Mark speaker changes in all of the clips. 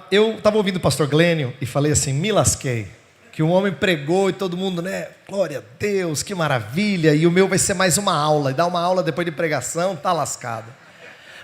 Speaker 1: Eu estava ouvindo o pastor Glênio e falei assim, me lasquei. Que o homem pregou e todo mundo, né? Glória a Deus, que maravilha. E o meu vai ser mais uma aula. E dar uma aula depois de pregação, tá lascado.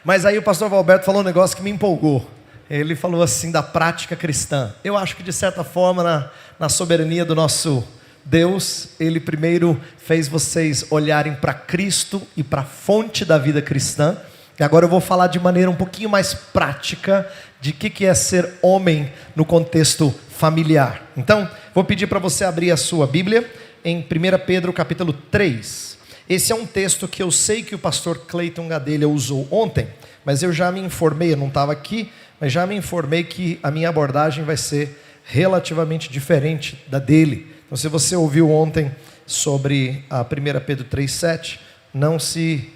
Speaker 1: Mas aí o pastor Valberto falou um negócio que me empolgou. Ele falou assim da prática cristã. Eu acho que de certa forma, na soberania do nosso Deus, Ele primeiro fez vocês olharem para Cristo e para a fonte da vida cristã. E agora eu vou falar de maneira um pouquinho mais prática de que é ser homem no contexto familiar. Então, vou pedir para você abrir a sua Bíblia em 1 Pedro capítulo 3. Esse é um texto que eu sei que o pastor Cleiton Gadelha usou ontem, mas eu já me informei, eu não estava aqui, mas já me informei que a minha abordagem vai ser relativamente diferente da dele. Então, se você ouviu ontem sobre a 1 Pedro 3,7, não se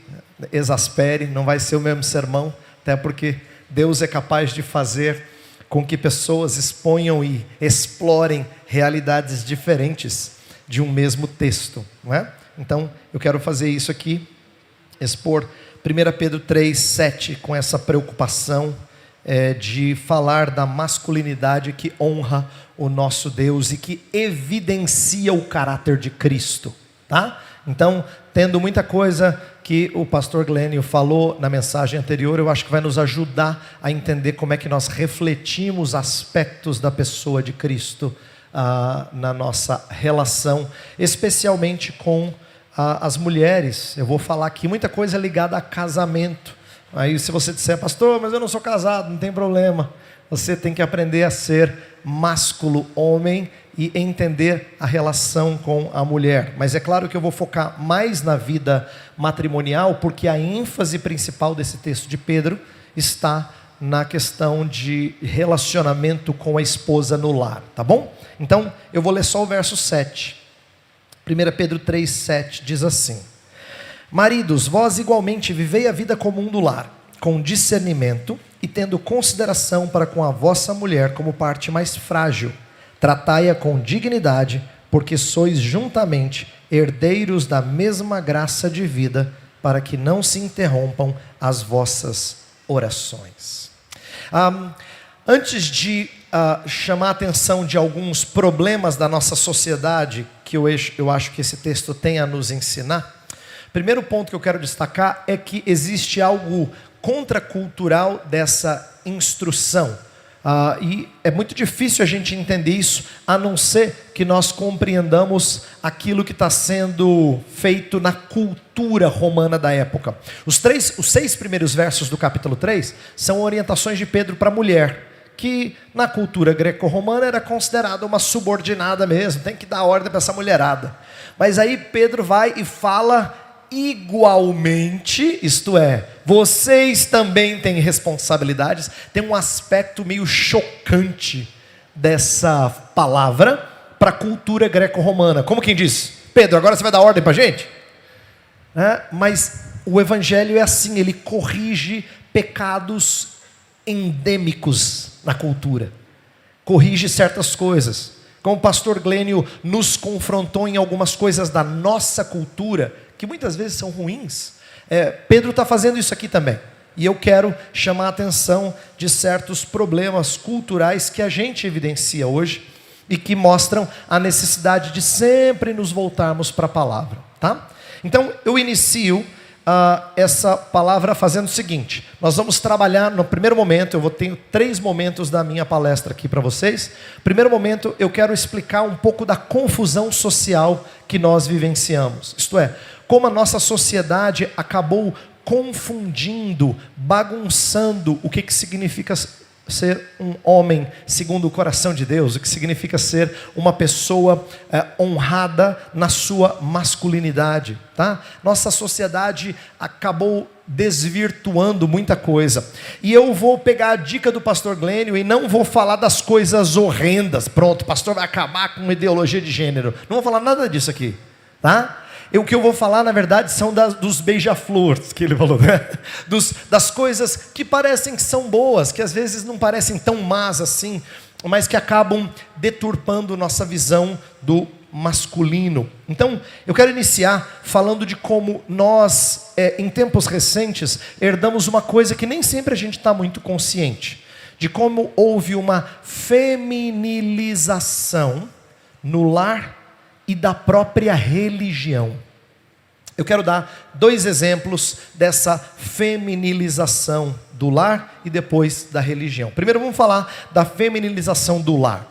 Speaker 1: exaspere, não vai ser o mesmo sermão, até porque Deus é capaz de fazer com que pessoas exponham e explorem realidades diferentes de um mesmo texto, não é? Então, eu quero fazer isso aqui, expor 1 Pedro 3,7 com essa preocupação de falar da masculinidade que honra o nosso Deus e que evidencia o caráter de Cristo, tá? Então, tendo muita coisa que o pastor Glênio falou na mensagem anterior, eu acho que vai nos ajudar a entender como é que nós refletimos aspectos da pessoa de Cristo na nossa relação, especialmente com as mulheres. Eu vou falar aqui muita coisa ligada a casamento. Aí se você disser, pastor, mas eu não sou casado, não tem problema. Você tem que aprender a ser másculo homem e entender a relação com a mulher. Mas é claro que eu vou focar mais na vida matrimonial, porque a ênfase principal desse texto de Pedro está na questão de relacionamento com a esposa no lar, tá bom? Então, eu vou ler só o verso 7. 1 Pedro 3,7 diz assim: maridos, vós igualmente vivei a vida comum do lar, com discernimento e tendo consideração para com a vossa mulher como parte mais frágil. Tratai-a com dignidade, porque sois juntamente herdeiros da mesma graça de vida, para que não se interrompam as vossas orações. Antes de chamar a atenção de alguns problemas da nossa sociedade, que eu acho que esse texto tem a nos ensinar, o primeiro ponto que eu quero destacar é que existe algo contracultural dessa instrução. E é muito difícil a gente entender isso, a não ser que nós compreendamos aquilo que está sendo feito na cultura romana da época. Os 6 primeiros versos do capítulo 3 são orientações de Pedro para a mulher, que na cultura greco-romana era considerada uma subordinada mesmo, tem que dar ordem para essa mulherada. Mas aí Pedro vai e fala igualmente, isto é, vocês também têm responsabilidades. Tem um aspecto meio chocante dessa palavra para a cultura greco-romana. Como quem diz, Pedro, agora você vai dar ordem para a gente? Mas o evangelho é assim, ele corrige pecados endêmicos na cultura, corrige certas coisas. Como o pastor Glênio nos confrontou em algumas coisas da nossa cultura, que muitas vezes são ruins, Pedro está fazendo isso aqui também. E eu quero chamar a atenção de certos problemas culturais que a gente evidencia hoje e que mostram a necessidade de sempre nos voltarmos para a palavra, tá? Então eu inicio essa palavra fazendo o seguinte: nós vamos trabalhar no primeiro momento, tenho 3 momentos da minha palestra aqui para vocês. Primeiro momento, eu quero explicar um pouco da confusão social que nós vivenciamos, isto é, como a nossa sociedade acabou confundindo, bagunçando o que significa ser um homem segundo o coração de Deus, o que significa ser uma pessoa honrada na sua masculinidade, tá? Nossa sociedade acabou desvirtuando muita coisa, e eu vou pegar a dica do pastor Glênio e não vou falar das coisas horrendas. Pronto, o pastor vai acabar com uma ideologia de gênero, não vou falar nada disso aqui, tá? O que eu vou falar, na verdade, são dos beija-flores, que ele falou, né? Das coisas que parecem que são boas, que às vezes não parecem tão más assim, mas que acabam deturpando nossa visão do masculino. Então, eu quero iniciar falando de como nós, em tempos recentes, herdamos uma coisa que nem sempre a gente está muito consciente, de como houve uma feminilização no lar e da própria religião. Eu quero dar 2 exemplos dessa feminilização do lar e depois da religião. Primeiro vamos falar da feminilização do lar.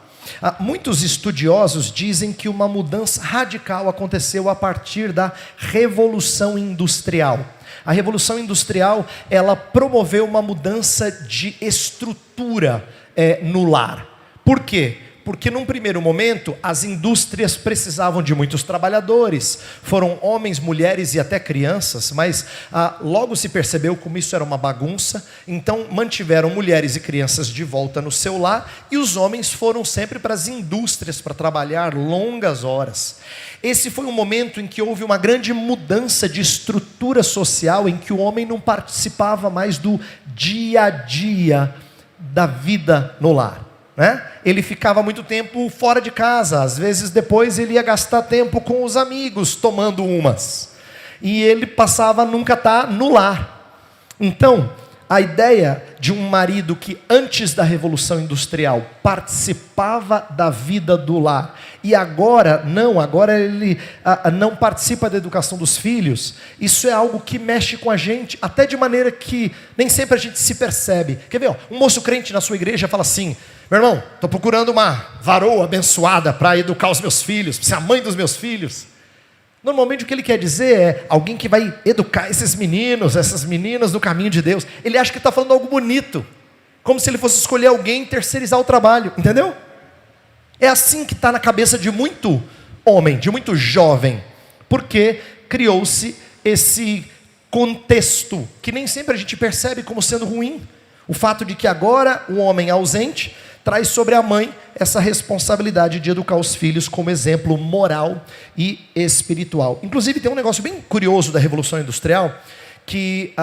Speaker 1: Muitos estudiosos dizem que uma mudança radical aconteceu a partir da Revolução Industrial. A Revolução Industrial, ela promoveu uma mudança de estrutura no lar. Por quê? Porque num primeiro momento, as indústrias precisavam de muitos trabalhadores. Foram homens, mulheres e até crianças, mas logo se percebeu como isso era uma bagunça. Então mantiveram mulheres e crianças de volta no seu lar, e os homens foram sempre para as indústrias para trabalhar longas horas. Esse foi um momento em que houve uma grande mudança de estrutura social, em que o homem não participava mais do dia a dia da vida no lar. Ele ficava muito tempo fora de casa, às vezes depois ele ia gastar tempo com os amigos, tomando umas, e ele passava a nunca estar no lar. Então, a ideia de um marido que antes da Revolução Industrial participava da vida do lar, e agora ele não participa da educação dos filhos, isso é algo que mexe com a gente, até de maneira que nem sempre a gente se percebe. Quer ver? Um moço crente na sua igreja fala assim: meu irmão, estou procurando uma varoa abençoada para educar os meus filhos, para ser a mãe dos meus filhos. Normalmente o que ele quer dizer é alguém que vai educar esses meninos, essas meninas no caminho de Deus. Ele acha que está falando algo bonito, como se ele fosse escolher alguém e terceirizar o trabalho, entendeu? É assim que está na cabeça de muito homem, de muito jovem, porque criou-se esse contexto que nem sempre a gente percebe como sendo ruim. O fato de que agora o homem ausente traz sobre a mãe essa responsabilidade de educar os filhos como exemplo moral e espiritual. Inclusive tem um negócio bem curioso da Revolução Industrial que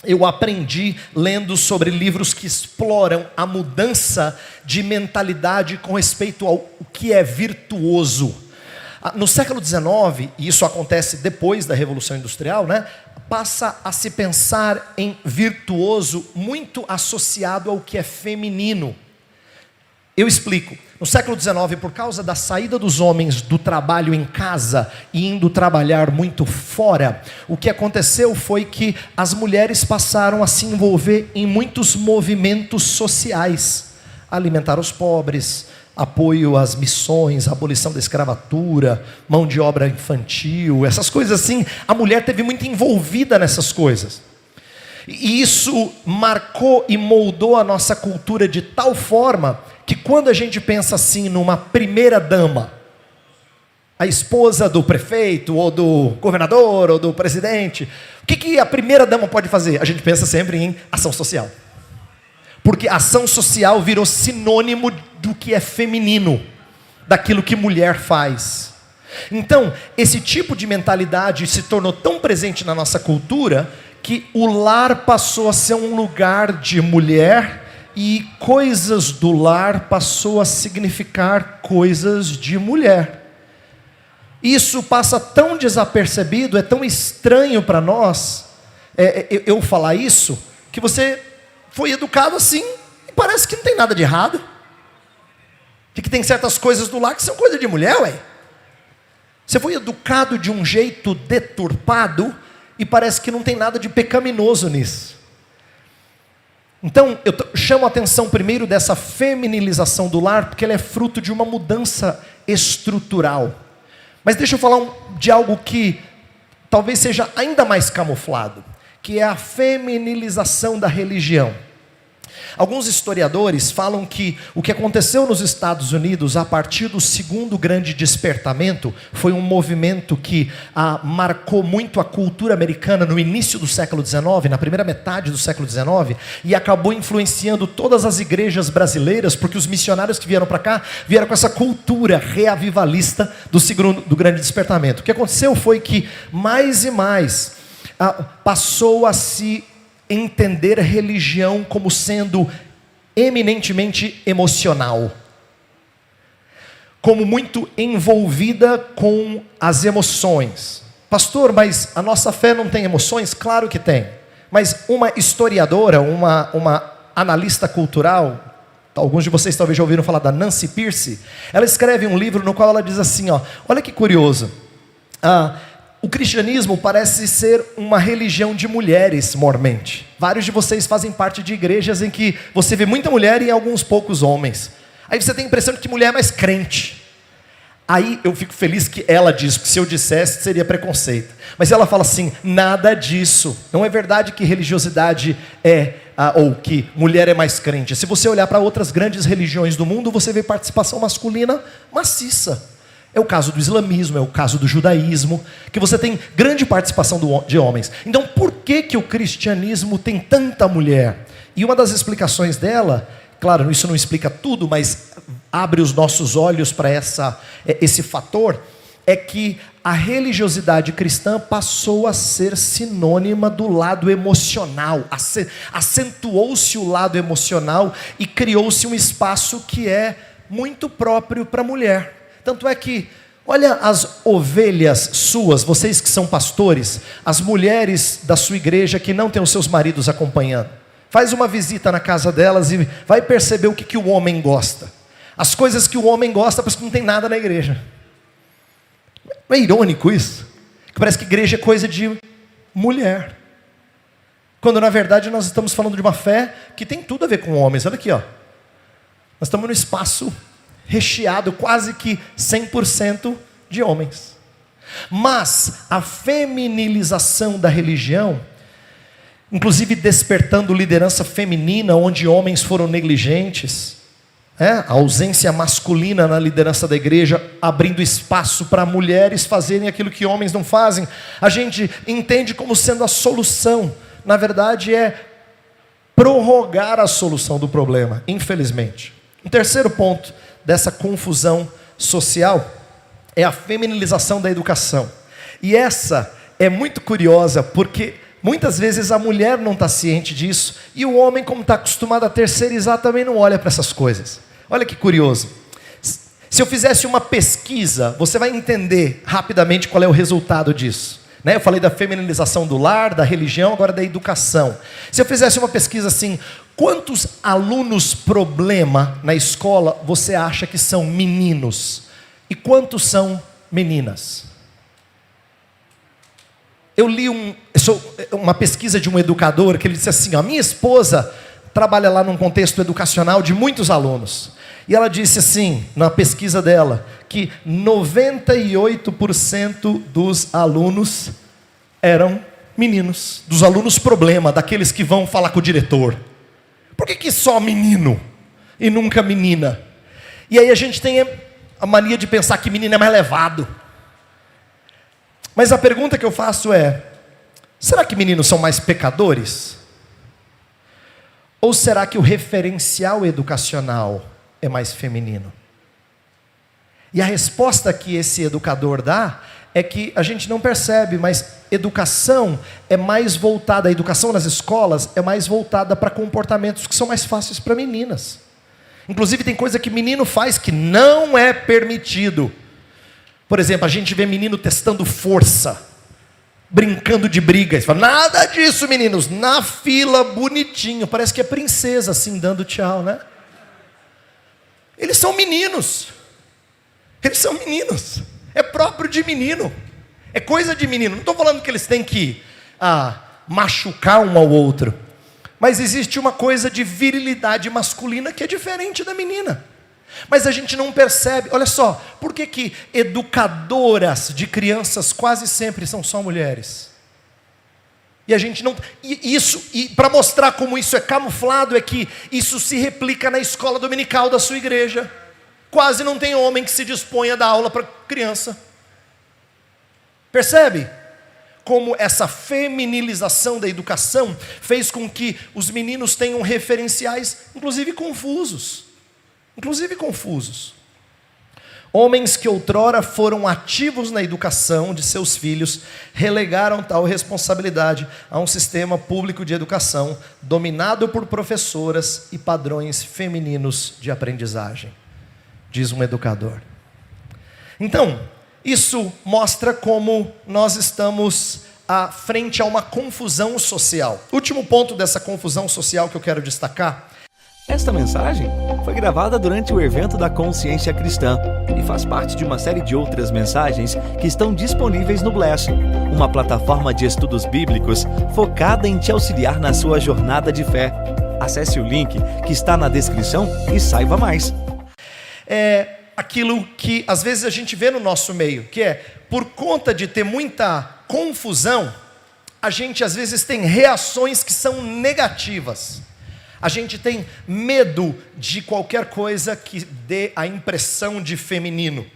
Speaker 1: eu aprendi lendo sobre livros que exploram a mudança de mentalidade com respeito ao que é virtuoso. No século XIX, e isso acontece depois da Revolução Industrial, passa a se pensar em virtuoso muito associado ao que é feminino. Eu explico. No século XIX, por causa da saída dos homens do trabalho em casa e indo trabalhar muito fora, o que aconteceu foi que as mulheres passaram a se envolver em muitos movimentos sociais. Alimentar os pobres, apoio às missões, abolição da escravatura, mão de obra infantil, essas coisas assim. A mulher teve muito envolvida nessas coisas. E isso marcou e moldou a nossa cultura de tal forma que quando a gente pensa assim numa primeira dama, a esposa do prefeito, ou do governador, ou do presidente, o que a primeira dama pode fazer? A gente pensa sempre em ação social. Porque ação social virou sinônimo do que é feminino, daquilo que mulher faz. Então, esse tipo de mentalidade se tornou tão presente na nossa cultura que o lar passou a ser um lugar de mulher e coisas do lar passou a significar coisas de mulher. Isso passa tão desapercebido, é tão estranho para nós, eu falar isso, que você foi educado assim e parece que não tem nada de errado. De que tem certas coisas do lar que são coisa de mulher, ué. Você foi educado de um jeito deturpado e parece que não tem nada de pecaminoso nisso. Então, eu chamo a atenção primeiro dessa feminilização do lar, porque ela é fruto de uma mudança estrutural. Mas deixa eu falar de algo que talvez seja ainda mais camuflado, que é a feminilização da religião. Alguns historiadores falam que o que aconteceu nos Estados Unidos a partir do segundo grande despertamento foi um movimento que marcou muito a cultura americana no início do século XIX, na primeira metade do século XIX, e acabou influenciando todas as igrejas brasileiras, porque os missionários que vieram para cá vieram com essa cultura reavivalista do grande despertamento. O que aconteceu foi que mais e mais passou a se entender a religião como sendo eminentemente emocional, como muito envolvida com as emoções. Pastor, mas a nossa fé não tem emoções? Claro que tem. Mas uma historiadora, uma analista cultural, alguns de vocês talvez já ouviram falar da Nancy Pearcey. Ela escreve um livro no qual ela diz assim, olha que curioso. O cristianismo parece ser uma religião de mulheres, mormente. Vários de vocês fazem parte de igrejas em que você vê muita mulher e alguns poucos homens. Aí você tem a impressão de que mulher é mais crente. Aí eu fico feliz que ela diz, que se eu dissesse seria preconceito. Mas ela fala assim, nada disso. Não é verdade que religiosidade ou que mulher é mais crente. Se você olhar para outras grandes religiões do mundo, você vê participação masculina maciça. É o caso do islamismo, é o caso do judaísmo, que você tem grande participação de homens. Então por que o cristianismo tem tanta mulher? E uma das explicações dela, claro, isso não explica tudo, mas abre os nossos olhos para esse fator, é que a religiosidade cristã passou a ser sinônima do lado emocional, acentuou-se o lado emocional e criou-se um espaço que é muito próprio para a mulher. Tanto é que, olha as ovelhas suas, vocês que são pastores, as mulheres da sua igreja que não têm os seus maridos acompanhando. Faz uma visita na casa delas e vai perceber o que o homem gosta. As coisas que o homem gosta, parece que não tem nada na igreja. Não é irônico isso? Que parece que igreja é coisa de mulher. Quando na verdade nós estamos falando de uma fé que tem tudo a ver com homens. Olha aqui, Nós estamos no espaço recheado quase que 100% de homens. Mas a feminilização da religião, inclusive despertando liderança feminina, onde homens foram negligentes, a ausência masculina na liderança da igreja, abrindo espaço para mulheres fazerem aquilo que homens não fazem, a gente entende como sendo a solução. Na verdade é prorrogar a solução do problema, infelizmente. Um terceiro ponto dessa confusão social é a feminilização da educação. E essa é muito curiosa, porque muitas vezes a mulher não está ciente disso, e o homem, como está acostumado a terceirizar, também não olha para essas coisas. Olha que curioso. Se eu fizesse uma pesquisa, você vai entender rapidamente qual é o resultado disso. Eu falei da feminilização do lar, da religião, agora da educação. Se eu fizesse uma pesquisa assim, quantos alunos problema na escola você acha que são meninos? E quantos são meninas? Eu li uma pesquisa de um educador que ele disse assim, minha esposa trabalha lá num contexto educacional de muitos alunos. E ela disse assim, na pesquisa dela, que 98% dos alunos eram meninos. Dos alunos problema, daqueles que vão falar com o diretor. Por que só menino e nunca menina? E aí a gente tem a mania de pensar que menino é mais levado. Mas a pergunta que eu faço é, será que meninos são mais pecadores? Ou será que o referencial educacional é mais feminino? E a resposta que esse educador dá é que a gente não percebe, mas educação é mais voltada, a educação nas escolas é mais voltada para comportamentos que são mais fáceis para meninas. Inclusive tem coisa que menino faz que não é permitido. Por exemplo, a gente vê menino testando força, brincando de brigas. Fala, nada disso, meninos, na fila, bonitinho, parece que é princesa assim, dando tchau, né? Eles são meninos. Eles são meninos. É próprio de menino. É coisa de menino. Não estou falando que eles têm que machucar um ao outro. Mas existe uma coisa de virilidade masculina que é diferente da menina. Mas a gente não percebe. Olha só, por que educadoras de crianças quase sempre são só mulheres? E a gente não... E para mostrar como isso é camuflado, é que isso se replica na escola dominical da sua igreja. Quase não tem homem que se dispõe a dar aula para criança. Percebe? Como essa feminilização da educação fez com que os meninos tenham referenciais, inclusive confusos. Homens que outrora foram ativos na educação de seus filhos, relegaram tal responsabilidade a um sistema público de educação, dominado por professoras e padrões femininos de aprendizagem, diz um educador. Então, isso mostra como nós estamos frente a uma confusão social. Último ponto dessa confusão social que eu quero destacar.
Speaker 2: Esta mensagem foi gravada durante o evento da Consciência Cristã e faz parte de uma série de outras mensagens que estão disponíveis no Bless, uma plataforma de estudos bíblicos focada em te auxiliar na sua jornada de fé. Acesse o link que está na descrição e saiba mais.
Speaker 1: É aquilo que às vezes a gente vê no nosso meio, que é, por conta de ter muita confusão, a gente às vezes tem reações que são negativas. A gente tem medo de qualquer coisa que dê a impressão de feminino.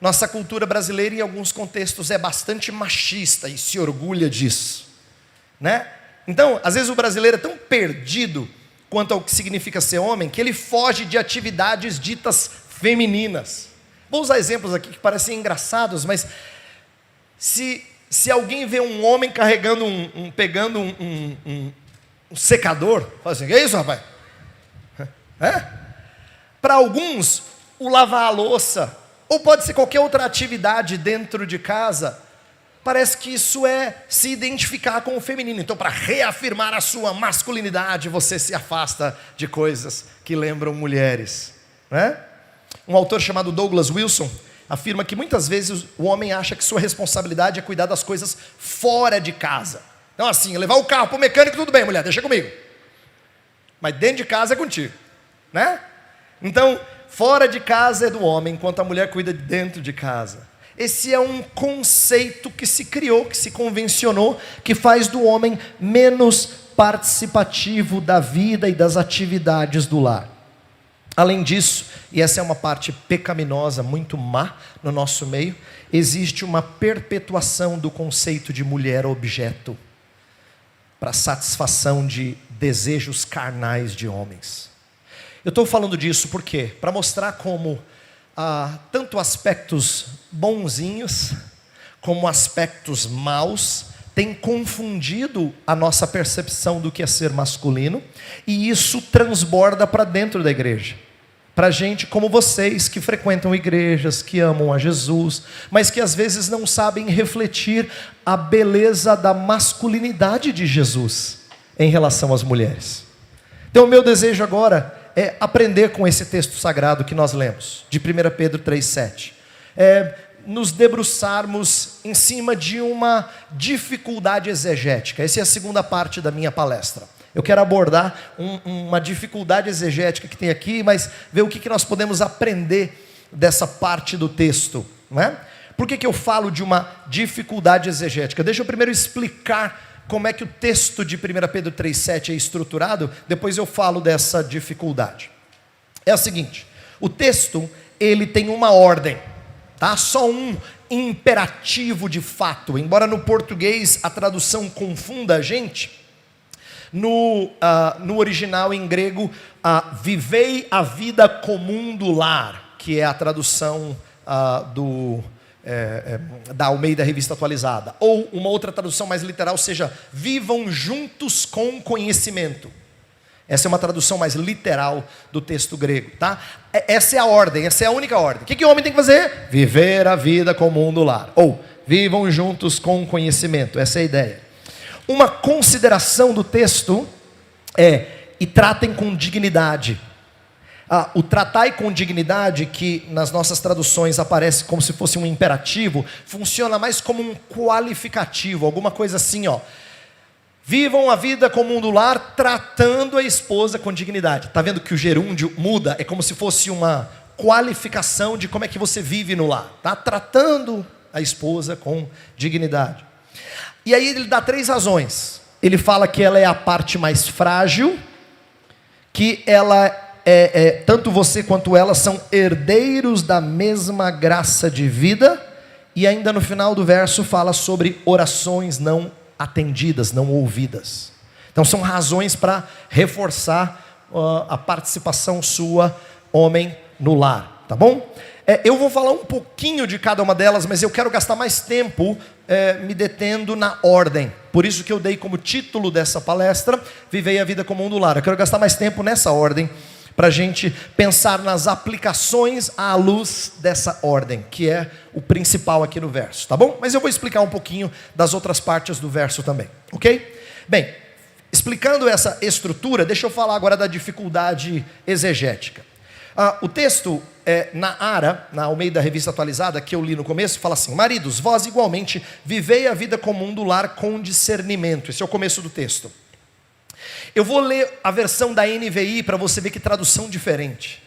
Speaker 1: Nossa cultura brasileira, em alguns contextos, é bastante machista e se orgulha disso, né? Então, às vezes o brasileiro é tão perdido quanto ao que significa ser homem, que ele foge de atividades ditas femininas. Vou usar exemplos aqui que parecem engraçados, mas se alguém vê um homem carregando pegando um secador, fala assim: que é isso, rapaz? Para alguns, o lavar a louça, ou pode ser qualquer outra atividade dentro de casa, parece que isso é se identificar com o feminino. Então, para reafirmar a sua masculinidade, você se afasta de coisas que lembram mulheres, né? Um autor chamado Douglas Wilson afirma que muitas vezes o homem acha que sua responsabilidade é cuidar das coisas fora de casa. Então assim, levar o carro para o mecânico, tudo bem, mulher, deixa comigo. Mas dentro de casa é contigo, né? Então, fora de casa é do homem, enquanto a mulher cuida de dentro de casa. Esse é um conceito que se criou, que se convencionou, que faz do homem menos participativo da vida e das atividades do lar. Além disso, e essa é uma parte pecaminosa, muito má no nosso meio, existe uma perpetuação do conceito de mulher objeto, para satisfação de desejos carnais de homens. Eu estou falando disso por quê? Para mostrar como tanto aspectos bonzinhos, como aspectos maus, têm confundido a nossa percepção do que é ser masculino, e isso transborda para dentro da igreja. Para gente como vocês, que frequentam igrejas, que amam a Jesus, mas que às vezes não sabem refletir a beleza da masculinidade de Jesus em relação às mulheres. Então o meu desejo agora é aprender com esse texto sagrado que nós lemos, de 1 Pedro 3,7. Nos debruçarmos em cima de uma dificuldade exegética. Essa é a segunda parte da minha palestra. Eu quero abordar uma dificuldade exegética que tem aqui, mas ver o que nós podemos aprender dessa parte do texto, não é? Por que eu falo de uma dificuldade exegética? Deixa eu primeiro explicar como é que o texto de 1 Pedro 3,7 é estruturado, depois eu falo dessa dificuldade. É o seguinte, o texto, ele tem uma ordem, tá? Só um imperativo de fato, embora no português a tradução confunda a gente. No original em grego, vivei a vida comum do lar, que é a tradução da Almeida Revista Atualizada. Ou uma outra tradução mais literal seja, vivam juntos com conhecimento. Essa é uma tradução mais literal do texto grego, tá? Essa é a ordem, essa é a única ordem. O que o homem tem que fazer? Viver a vida comum do lar. Ou, vivam juntos com conhecimento, essa é a ideia. Uma consideração do texto é, e tratem com dignidade. O tratai com dignidade, que nas nossas traduções aparece como se fosse um imperativo, funciona mais como um qualificativo, alguma coisa assim, ó. Vivam a vida comum do lar, tratando a esposa com dignidade. Está vendo que o gerúndio muda? É como se fosse uma qualificação de como é que você vive no lar. Tá? Tratando a esposa com dignidade. E aí ele dá 3 razões. Ele fala que ela é a parte mais frágil, que ela tanto você quanto ela são herdeiros da mesma graça de vida, e ainda no final do verso fala sobre orações não atendidas, não ouvidas. Então são razões para reforçar a participação sua, homem, no lar, tá bom? Eu vou falar um pouquinho de cada uma delas, mas eu quero gastar mais tempo me detendo na ordem. Por isso que eu dei como título dessa palestra, Vivei a Vida Comum do Lar. Eu quero gastar mais tempo nessa ordem, para a gente pensar nas aplicações à luz dessa ordem, que é o principal aqui no verso, tá bom? Mas eu vou explicar um pouquinho das outras partes do verso também, ok? Bem, explicando essa estrutura, deixa eu falar agora da dificuldade exegética. O texto na Almeida Revista Atualizada, que eu li no começo, fala assim: maridos, vós igualmente vivei a vida comum do lar com discernimento. Esse é o começo do texto. Eu vou ler a versão da NVI para você ver que tradução diferente.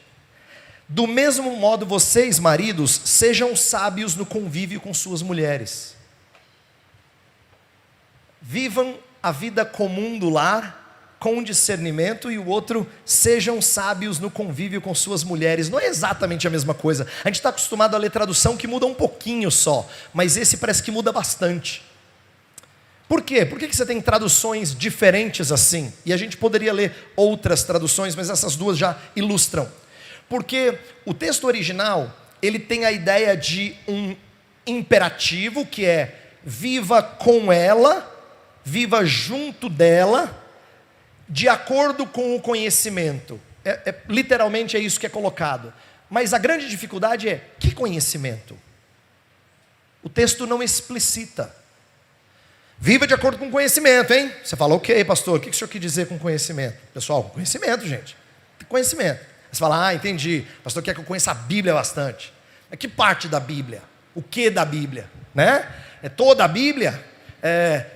Speaker 1: Do mesmo modo, vocês, maridos, sejam sábios no convívio com suas mulheres. Vivam a vida comum do lar com discernimento, e o outro, sejam sábios no convívio com suas mulheres. Não é exatamente a mesma coisa. A gente está acostumado a ler tradução que muda um pouquinho só, mas esse parece que muda bastante. Por quê? Por que você tem traduções diferentes assim? E a gente poderia ler outras traduções, mas essas duas já ilustram. Porque o texto original, ele tem a ideia de um imperativo, que é: viva com ela, viva junto dela, de acordo com o conhecimento. Literalmente é isso que é colocado. Mas a grande dificuldade é: que conhecimento? O texto não explicita. Viva de acordo com o conhecimento, hein? Você fala: ok, pastor, o que o senhor quis dizer com conhecimento? Pessoal, conhecimento, gente. Conhecimento. Você fala: entendi, pastor quer que eu conheça a Bíblia bastante. Mas que parte da Bíblia? O que da Bíblia? Né? É toda a Bíblia?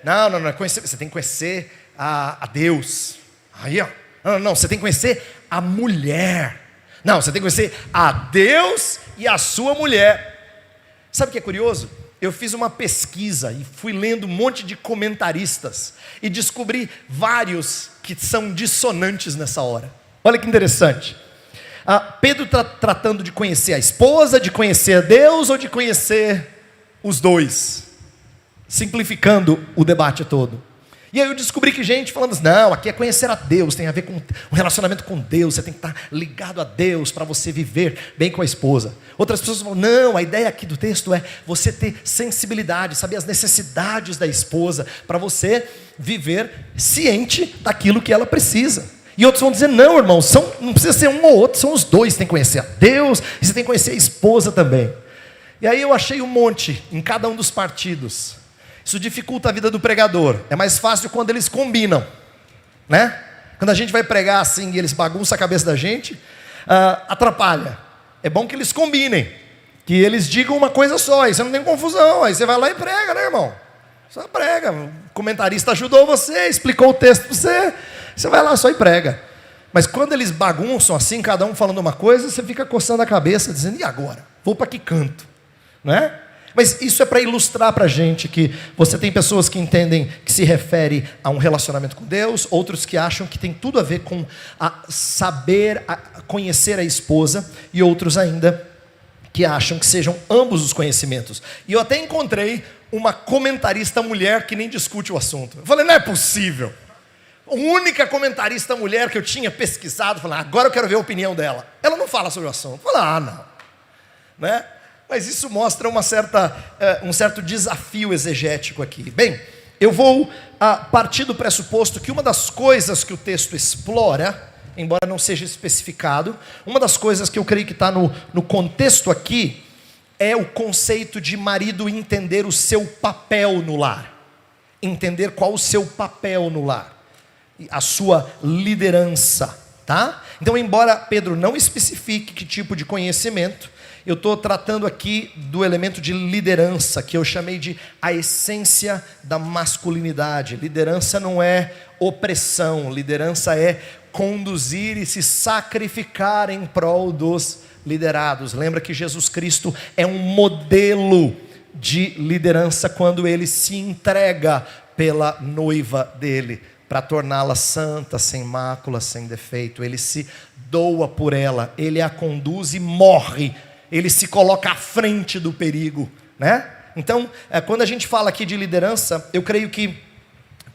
Speaker 1: Não, você tem que conhecer a Deus. Aí, ó. Não, você tem que conhecer a mulher. Não, você tem que conhecer a Deus e a sua mulher. Sabe o que é curioso? Eu fiz uma pesquisa e fui lendo um monte de comentaristas e descobri vários que são dissonantes nessa hora. Olha que interessante. Pedro está tratando de conhecer a esposa, de conhecer a Deus ou de conhecer os dois, simplificando o debate todo. E aí eu descobri que gente falando assim: não, aqui é conhecer a Deus, tem a ver com um relacionamento com Deus, você tem que estar ligado a Deus para você viver bem com a esposa. Outras pessoas falam: não, a ideia aqui do texto é você ter sensibilidade, saber as necessidades da esposa, para você viver ciente daquilo que ela precisa. E outros vão dizer: não, irmão, não precisa ser um ou outro, são os dois, você tem que conhecer a Deus e você tem que conhecer a esposa também. E aí eu achei um monte em cada um dos partidos. Isso dificulta a vida do pregador. É mais fácil quando eles combinam, né? Quando a gente vai pregar assim e eles bagunçam a cabeça da gente, atrapalha. É bom que eles combinem, que eles digam uma coisa só, aí você não tem confusão, aí você vai lá e prega, né, irmão? Só prega. O comentarista ajudou você, explicou o texto para você, você vai lá só e prega. Mas quando eles bagunçam assim, cada um falando uma coisa, você fica coçando a cabeça, dizendo: e agora? Vou para que canto? Né? Mas isso é para ilustrar para a gente que você tem pessoas que entendem que se refere a um relacionamento com Deus, outros que acham que tem tudo a ver com conhecer a esposa, e outros ainda que acham que sejam ambos os conhecimentos. E eu até encontrei uma comentarista mulher que nem discute o assunto. Eu falei: não é possível. A única comentarista mulher que eu tinha pesquisado, falei: agora eu quero ver a opinião dela. Ela não fala sobre o assunto. Eu falei: não. Né? Mas isso mostra um certo desafio exegético aqui. Bem, eu vou partir do pressuposto que uma das coisas que o texto explora, embora não seja especificado, uma das coisas que eu creio que está no contexto aqui, é o conceito de marido entender o seu papel no lar. Entender qual o seu papel no lar. A sua liderança. Tá? Então, embora Pedro não especifique que tipo de conhecimento, eu estou tratando aqui do elemento de liderança, que eu chamei de a essência da masculinidade. Liderança não é opressão, liderança é conduzir e se sacrificar em prol dos liderados. Lembra que Jesus Cristo é um modelo de liderança quando ele se entrega pela noiva dele, para torná-la santa, sem mácula, sem defeito. Ele se doa por ela, ele a conduz e morre. Ele se coloca à frente do perigo, né? Então, quando a gente fala aqui de liderança, eu creio que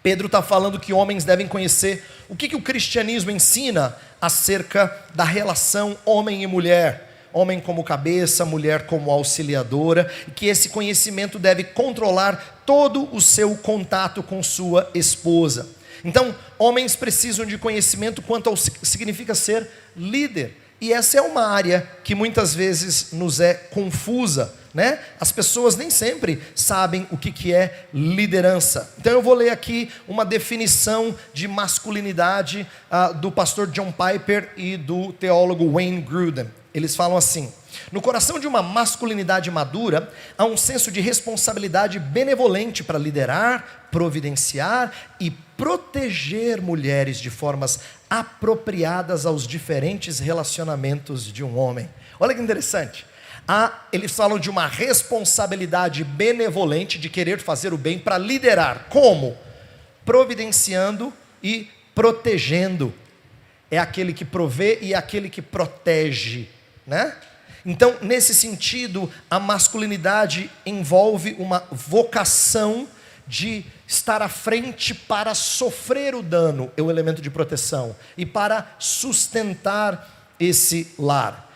Speaker 1: Pedro está falando que homens devem conhecer o que o cristianismo ensina acerca da relação homem e mulher. Homem como cabeça, mulher como auxiliadora, e que esse conhecimento deve controlar todo o seu contato com sua esposa. Então, homens precisam de conhecimento quanto ao que significa ser líder. E essa é uma área que muitas vezes nos é confusa, né? As pessoas nem sempre sabem o que é liderança. Então eu vou ler aqui uma definição de masculinidade do pastor John Piper e do teólogo Wayne Grudem. Eles falam assim: no coração de uma masculinidade madura, há um senso de responsabilidade benevolente para liderar, providenciar e proteger mulheres de formas apropriadas aos diferentes relacionamentos de um homem. Olha que interessante. Eles falam de uma responsabilidade benevolente de querer fazer o bem para liderar. Como? Providenciando e protegendo. É aquele que provê e é aquele que protege, né? Então, nesse sentido, a masculinidade envolve uma vocação de estar à frente para sofrer o dano, é o elemento de proteção, e para sustentar esse lar.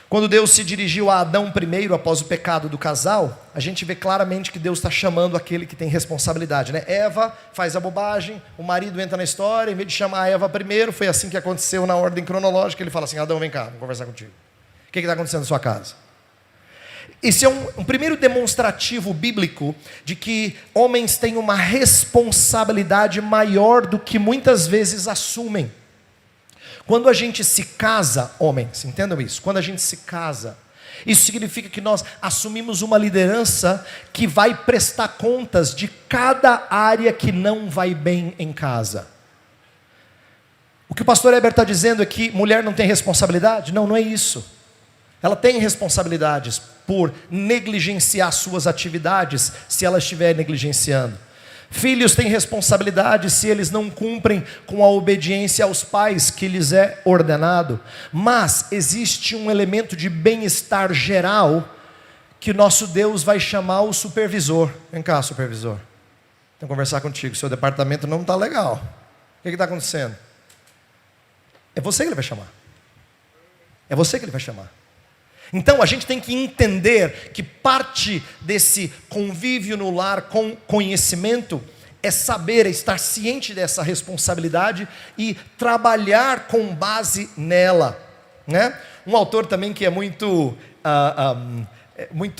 Speaker 1: Quando Deus se dirigiu a Adão primeiro, após o pecado do casal, a gente vê claramente que Deus está chamando aquele que tem responsabilidade, né? Eva faz a bobagem, o marido entra na história, em vez de chamar a Eva primeiro, foi assim que aconteceu na ordem cronológica, ele fala assim: Adão, vem cá, vou conversar contigo. O que está acontecendo na sua casa? Esse é um primeiro demonstrativo bíblico de que homens têm uma responsabilidade maior do que muitas vezes assumem. Quando a gente se casa, homens, entendam isso, quando a gente se casa, isso significa que nós assumimos uma liderança que vai prestar contas de cada área que não vai bem em casa. O que o pastor Heber está dizendo é que mulher não tem responsabilidade? Não, não é isso. Ela tem responsabilidades por negligenciar suas atividades, se ela estiver negligenciando. Filhos têm responsabilidade se eles não cumprem com a obediência aos pais que lhes é ordenado. Mas existe um elemento de bem-estar geral que nosso Deus vai chamar o supervisor. Vem cá, supervisor. Tenho que conversar contigo, seu departamento não está legal. O que está acontecendo? É você que ele vai chamar. É você que ele vai chamar. Então a gente tem que entender que parte desse convívio no lar com conhecimento é saber, é estar ciente dessa responsabilidade e trabalhar com base nela, né? Um autor também que é muito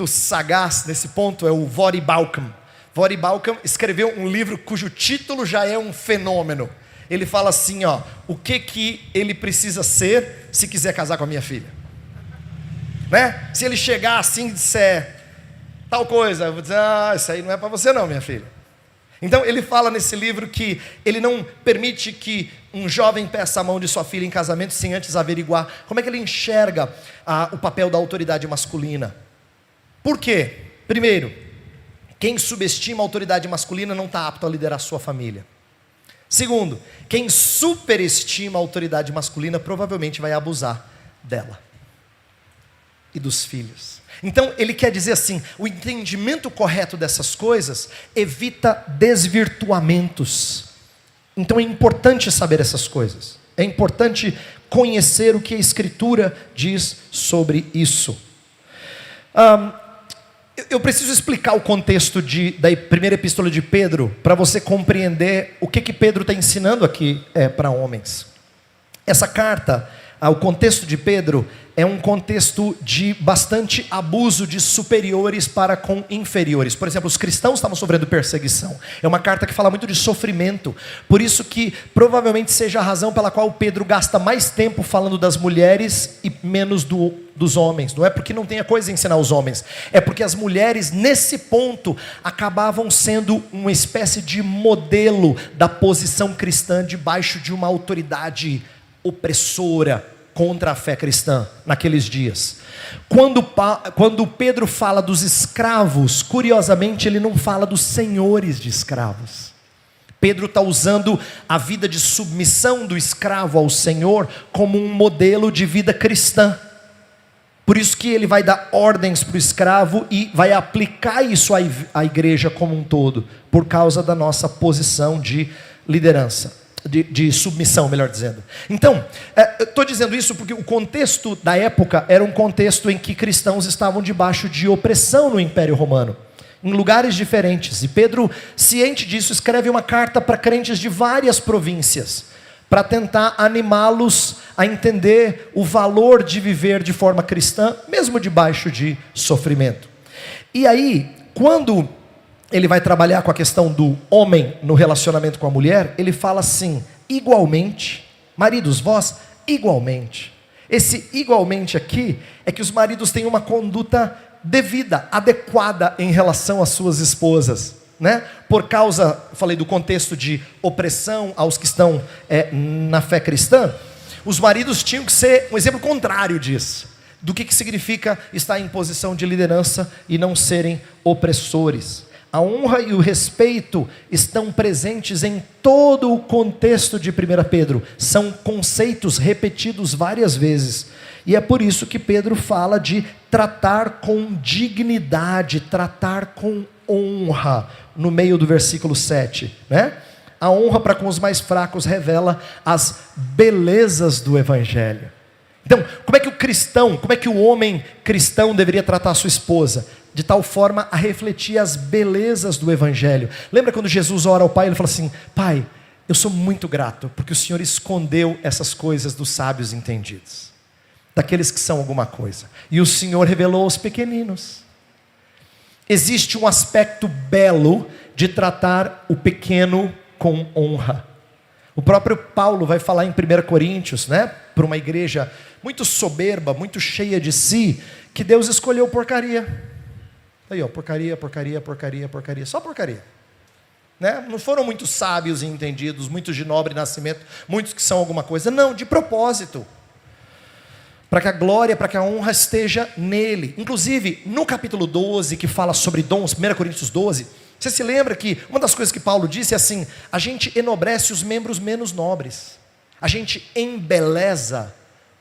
Speaker 1: sagaz nesse ponto é o Voddie Baucham. Voddie Baucham escreveu um livro cujo título já é um fenômeno. Ele fala assim, o que ele precisa ser se quiser casar com a minha filha. Né? Se ele chegar assim e disser tal coisa, eu vou dizer, isso aí não é para você não, minha filha. Então ele fala nesse livro que ele não permite que um jovem peça a mão de sua filha em casamento sem antes averiguar como é que ele enxerga o papel da autoridade masculina. Por quê? Primeiro, quem subestima a autoridade masculina não está apto a liderar sua família. Segundo, quem superestima a autoridade masculina provavelmente vai abusar dela e dos filhos. Então ele quer dizer assim, o entendimento correto dessas coisas evita desvirtuamentos. Então é importante saber essas coisas, é importante conhecer o que a Escritura diz sobre isso. Eu preciso explicar o contexto da primeira epístola de Pedro, para você compreender o que Pedro está ensinando aqui para homens. Essa carta, o contexto de Pedro é um contexto de bastante abuso de superiores para com inferiores. Por exemplo, os cristãos estavam sofrendo perseguição. É uma carta que fala muito de sofrimento. Por isso que provavelmente seja a razão pela qual Pedro gasta mais tempo falando das mulheres e menos dos homens. Não é porque não tenha coisa a ensinar os homens. É porque as mulheres, nesse ponto, acabavam sendo uma espécie de modelo da posição cristã debaixo de uma autoridade opressora contra a fé cristã naqueles dias. Quando Pedro fala dos escravos, curiosamente ele não fala dos senhores de escravos. Pedro está usando a vida de submissão do escravo ao Senhor como um modelo de vida cristã. Por isso que ele vai dar ordens para o escravo e vai aplicar isso à igreja como um todo, por causa da nossa posição de liderança. De submissão, melhor dizendo. Então, eu estou dizendo isso porque o contexto da época era um contexto em que cristãos estavam debaixo de opressão no Império Romano. em lugares diferentes. E Pedro, ciente disso, escreve uma carta para crentes de várias províncias, para tentar animá-los a entender o valor de viver de forma cristã, mesmo debaixo de sofrimento. E aí, quando ele vai trabalhar com a questão do homem no relacionamento com a mulher, ele fala assim: igualmente, maridos, vós, igualmente. Esse igualmente aqui é que os maridos têm uma conduta devida, adequada em relação às suas esposas, né? Por causa, falei do contexto de opressão aos que estão na fé cristã, os maridos tinham que ser um exemplo contrário disso, do que significa estar em posição de liderança e não serem opressores. A honra e o respeito estão presentes em todo o contexto de 1 Pedro. São conceitos repetidos várias vezes. E é por isso que Pedro fala de tratar com dignidade, tratar com honra, no meio do versículo 7, né? A honra para com os mais fracos revela as belezas do Evangelho. Então, como é que o cristão, como é que o homem cristão deveria tratar a sua esposa? De tal forma a refletir as belezas do Evangelho. Lembra quando Jesus ora ao Pai, ele fala assim: Pai, eu sou muito grato, porque o Senhor escondeu essas coisas dos sábios entendidos, daqueles que são alguma coisa, e o Senhor revelou aos pequeninos. Existe um aspecto belo de tratar o pequeno com honra. O próprio Paulo vai falar em 1 Coríntios, né, para uma igreja muito soberba, muito cheia de si, que Deus escolheu porcaria. Aí, ó, porcaria, porcaria, porcaria, porcaria, só porcaria, né? Não foram muitos sábios e entendidos, muitos de nobre nascimento, muitos que são alguma coisa, não, de propósito, para que a glória, para que a honra esteja nele. Inclusive, no capítulo 12, que fala sobre dons, 1 Coríntios 12, você se lembra que uma das coisas que Paulo disse é assim: a gente enobrece os membros menos nobres, a gente embeleza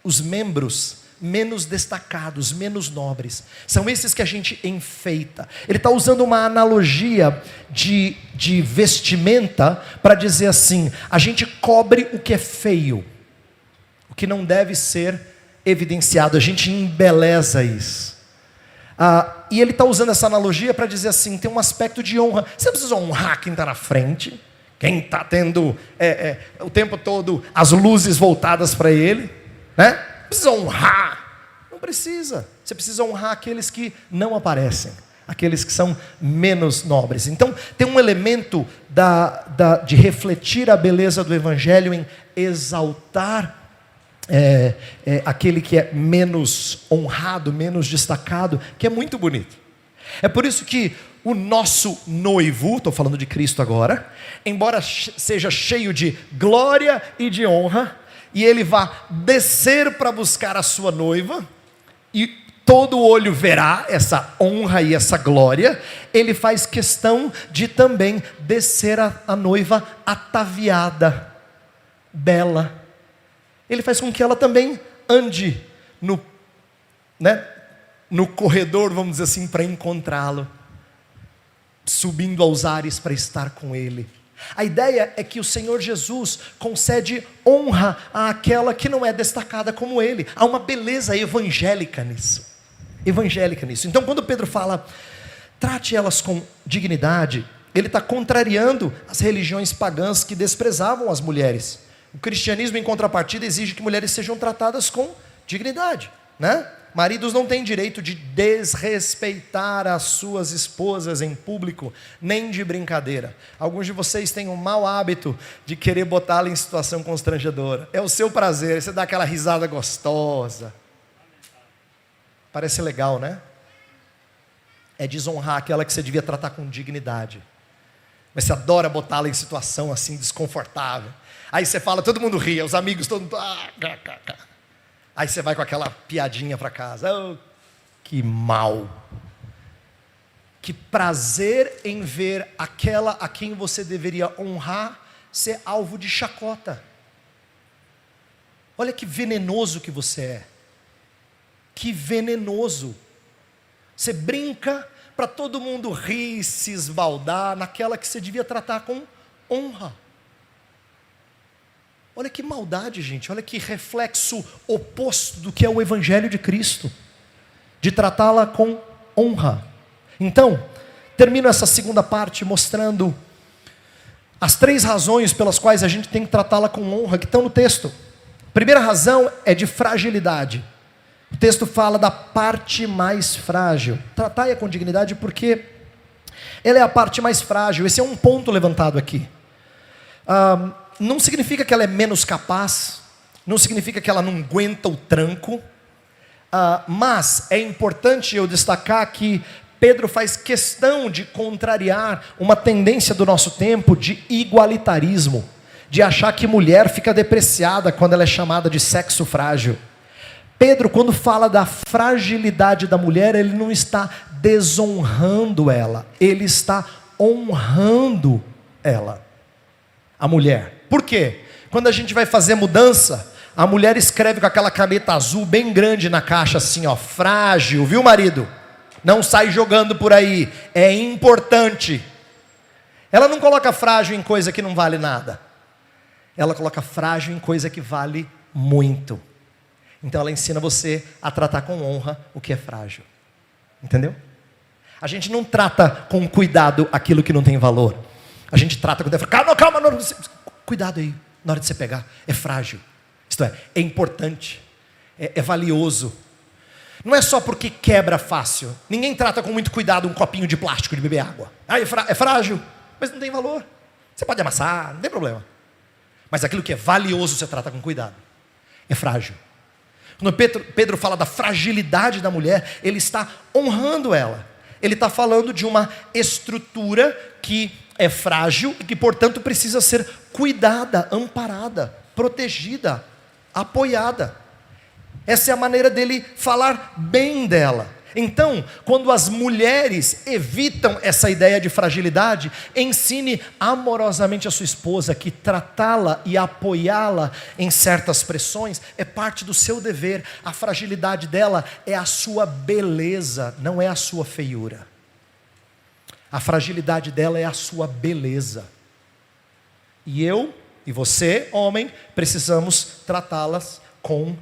Speaker 1: os membros menos destacados, menos nobres, são esses que a gente enfeita. Ele está usando uma analogia de vestimenta para dizer assim: a gente cobre o que é feio, o que não deve ser evidenciado, a gente embeleza isso. E ele está usando essa analogia para dizer assim: tem um aspecto de honra. Você não precisa honrar quem está na frente, quem está tendo o tempo todo as luzes voltadas para ele, né? Precisa honrar, não precisa. Você precisa honrar aqueles que não aparecem, aqueles que são menos nobres. Então tem um elemento de refletir a beleza do Evangelho em exaltar aquele que é menos honrado, menos destacado, que é muito bonito. É por isso que o nosso noivo, estou falando de Cristo agora, embora seja cheio de glória e de honra, e ele vai descer para buscar a sua noiva, e todo olho verá essa honra e essa glória, ele faz questão de também descer a noiva ataviada, bela. Ele faz com que ela também ande no corredor, vamos dizer assim, para encontrá-lo, subindo aos ares para estar com ele. A ideia é que o Senhor Jesus concede honra àquela que não é destacada como ele. Há uma beleza evangélica nisso. Então quando Pedro fala, trate elas com dignidade, ele está contrariando as religiões pagãs que desprezavam as mulheres. O cristianismo, em contrapartida, exige que mulheres sejam tratadas com dignidade, né? Maridos não têm direito de desrespeitar as suas esposas em público, nem de brincadeira. Alguns de vocês têm um mau hábito de querer botá-la em situação constrangedora. É o seu prazer, você dá aquela risada gostosa. Parece legal, né? É desonrar aquela que você devia tratar com dignidade. Mas você adora botá-la em situação assim desconfortável. Aí você fala, todo mundo ri, os amigos, todo mundo... Aí você vai com aquela piadinha para casa. Oh, que mal. Que prazer em ver aquela a quem você deveria honrar ser alvo de chacota. Olha que venenoso que você é. Que venenoso. Você brinca para todo mundo rir e se esbaldar naquela que você devia tratar com honra. Olha que maldade, gente. Olha que reflexo oposto do que é o Evangelho de Cristo, de tratá-la com honra. Então, termino essa segunda parte mostrando as 3 razões pelas quais a gente tem que tratá-la com honra, que estão no texto. A primeira razão é de fragilidade. O texto fala da parte mais frágil. Tratai-a com dignidade porque ela é a parte mais frágil. Esse é um ponto levantado aqui. Não significa que ela é menos capaz, não significa que ela não aguenta o tranco, mas é importante eu destacar que Pedro faz questão de contrariar uma tendência do nosso tempo de igualitarismo, de achar que mulher fica depreciada quando ela é chamada de sexo frágil. Pedro, quando fala da fragilidade da mulher, ele não está desonrando ela, ele está honrando ela, a mulher. Por quê? Quando a gente vai fazer mudança, a mulher escreve com aquela caneta azul bem grande na caixa assim, ó, frágil, viu, marido? Não sai jogando por aí, é importante. Ela não coloca frágil em coisa que não vale nada. Ela coloca frágil em coisa que vale muito. Então ela ensina você a tratar com honra o que é frágil. Entendeu? A gente não trata com cuidado aquilo que não tem valor. A gente trata com... Calma, não, cuidado aí, na hora de você pegar. É frágil. Isto é importante. É valioso. Não é só porque quebra fácil. Ninguém trata com muito cuidado um copinho de plástico de beber água. É frágil, mas não tem valor. Você pode amassar, não tem problema. Mas aquilo que é valioso você trata com cuidado. É frágil. Quando Pedro fala da fragilidade da mulher, ele está honrando ela. Ele está falando de uma estrutura que é frágil e que, portanto, precisa ser cuidada, amparada, protegida, apoiada. Essa é a maneira dele falar bem dela. Então, quando as mulheres evitam essa ideia de fragilidade, ensine amorosamente a sua esposa que tratá-la e apoiá-la em certas pressões é parte do seu dever. A fragilidade dela é a sua beleza, não é a sua feiura. A fragilidade dela é a sua beleza. E eu e você, homem, precisamos tratá-las com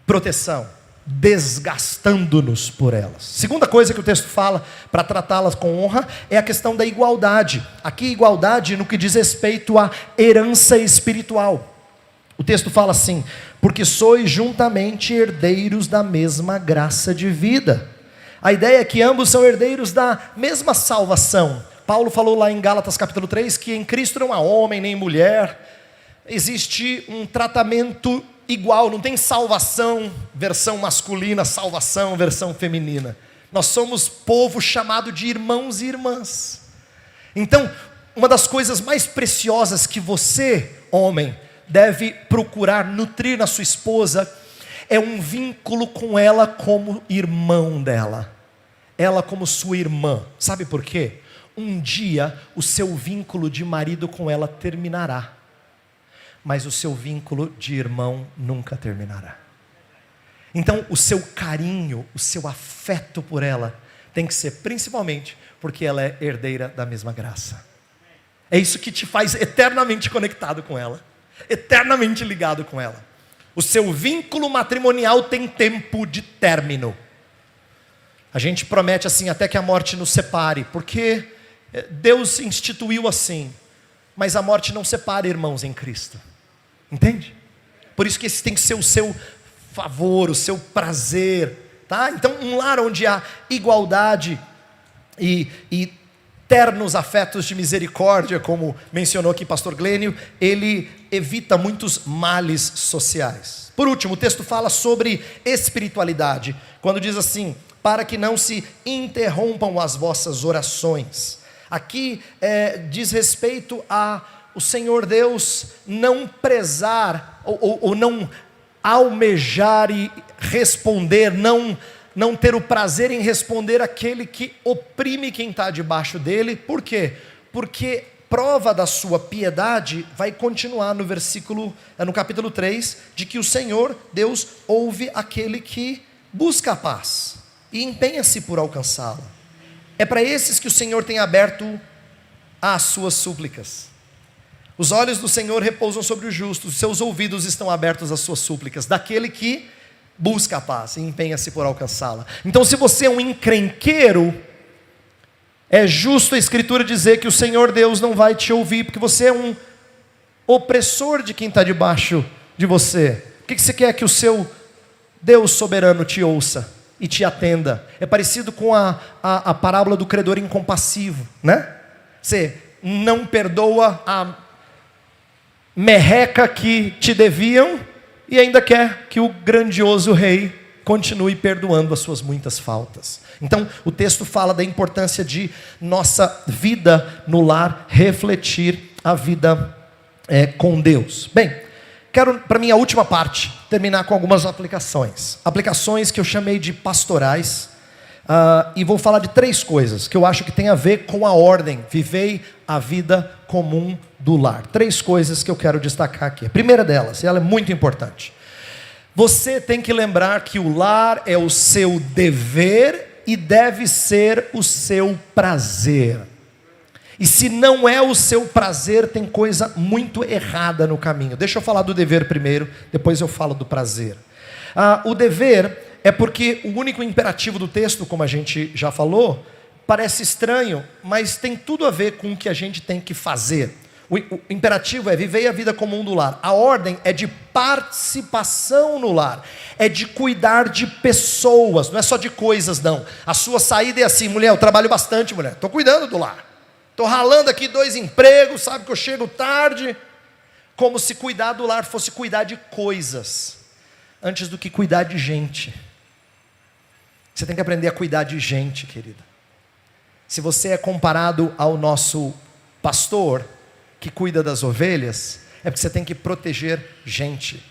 Speaker 1: proteção, desgastando-nos por elas. Segunda coisa que o texto fala para tratá-las com honra é a questão da igualdade. Aqui igualdade no que diz respeito à herança espiritual. O texto fala assim: porque sois juntamente herdeiros da mesma graça de vida. A ideia é que ambos são herdeiros da mesma salvação. Paulo falou lá em Gálatas capítulo 3 que em Cristo não há homem nem mulher, existe um tratamento igual, não tem salvação, versão masculina, salvação, versão feminina. Nós somos povo chamado de irmãos e irmãs. Então, uma das coisas mais preciosas que você, homem, deve procurar nutrir na sua esposa é um vínculo com ela como irmão dela, ela como sua irmã. Sabe por quê? Um dia o seu vínculo de marido com ela terminará, mas o seu vínculo de irmão nunca terminará. Então o seu carinho, o seu afeto por ela tem que ser principalmente porque ela é herdeira da mesma graça. É isso que te faz eternamente conectado com ela, eternamente ligado com ela. O seu vínculo matrimonial tem tempo de término. A gente promete assim até que a morte nos separe, porque Deus instituiu assim. Mas a morte não separa irmãos em Cristo. Entende? Por isso que esse tem que ser o seu favor, o seu prazer, tá? Então um lar onde há igualdade e ternos afetos de misericórdia, como mencionou aqui pastor Glênio, ele evita muitos males sociais. Por último, o texto fala sobre espiritualidade, quando diz assim: para que não se interrompam as vossas orações. Aqui diz respeito a o Senhor Deus não prezar ou não almejar e responder, não ter o prazer em responder aquele que oprime quem está debaixo dele. Por quê? Porque prova da sua piedade vai continuar no capítulo 3, de que o Senhor Deus ouve aquele que busca a paz e empenha-se por alcançá-la. É para esses que o Senhor tem aberto as suas súplicas. Os olhos do Senhor repousam sobre os justos, os seus ouvidos estão abertos às suas súplicas, daquele que busca a paz e empenha-se por alcançá-la. Então, se você é um encrenqueiro, É justo a Escritura dizer que o Senhor Deus não vai te ouvir, porque você é um opressor de quem está debaixo de você. O que você quer que o seu Deus soberano te ouça e te atenda? É parecido com a parábola do credor incompassivo, né? Você não perdoa a merreca que te deviam e ainda quer que o grandioso rei continue perdoando as suas muitas faltas. Então, o texto fala da importância de nossa vida no lar refletir a vida com Deus. Bem, quero, para mim, a última parte, terminar com algumas aplicações. Aplicações que eu chamei de pastorais, e vou falar de 3 coisas que eu acho que tem a ver com a ordem, vivei a vida comum do lar. 3 coisas que eu quero destacar aqui. A primeira delas, e ela é muito importante. Você tem que lembrar que o lar é o seu dever e deve ser o seu prazer. E se não é o seu prazer, tem coisa muito errada no caminho. Deixa eu falar do dever primeiro, depois eu falo do prazer. O dever é porque o único imperativo do texto, como a gente já falou, parece estranho, mas tem tudo a ver com o que a gente tem que fazer. O imperativo é viver a vida comum do lar. A ordem é de participação no lar. É de cuidar de pessoas, não é só de coisas não. A sua saída é assim: mulher, eu trabalho bastante, mulher, estou cuidando do lar. Estou ralando aqui 2 empregos, sabe que eu chego tarde. Como se cuidar do lar fosse cuidar de coisas, antes do que cuidar de gente. Você tem que aprender a cuidar de gente, querida. Se você é comparado ao nosso pastor, que cuida das ovelhas, é porque você tem que proteger gente,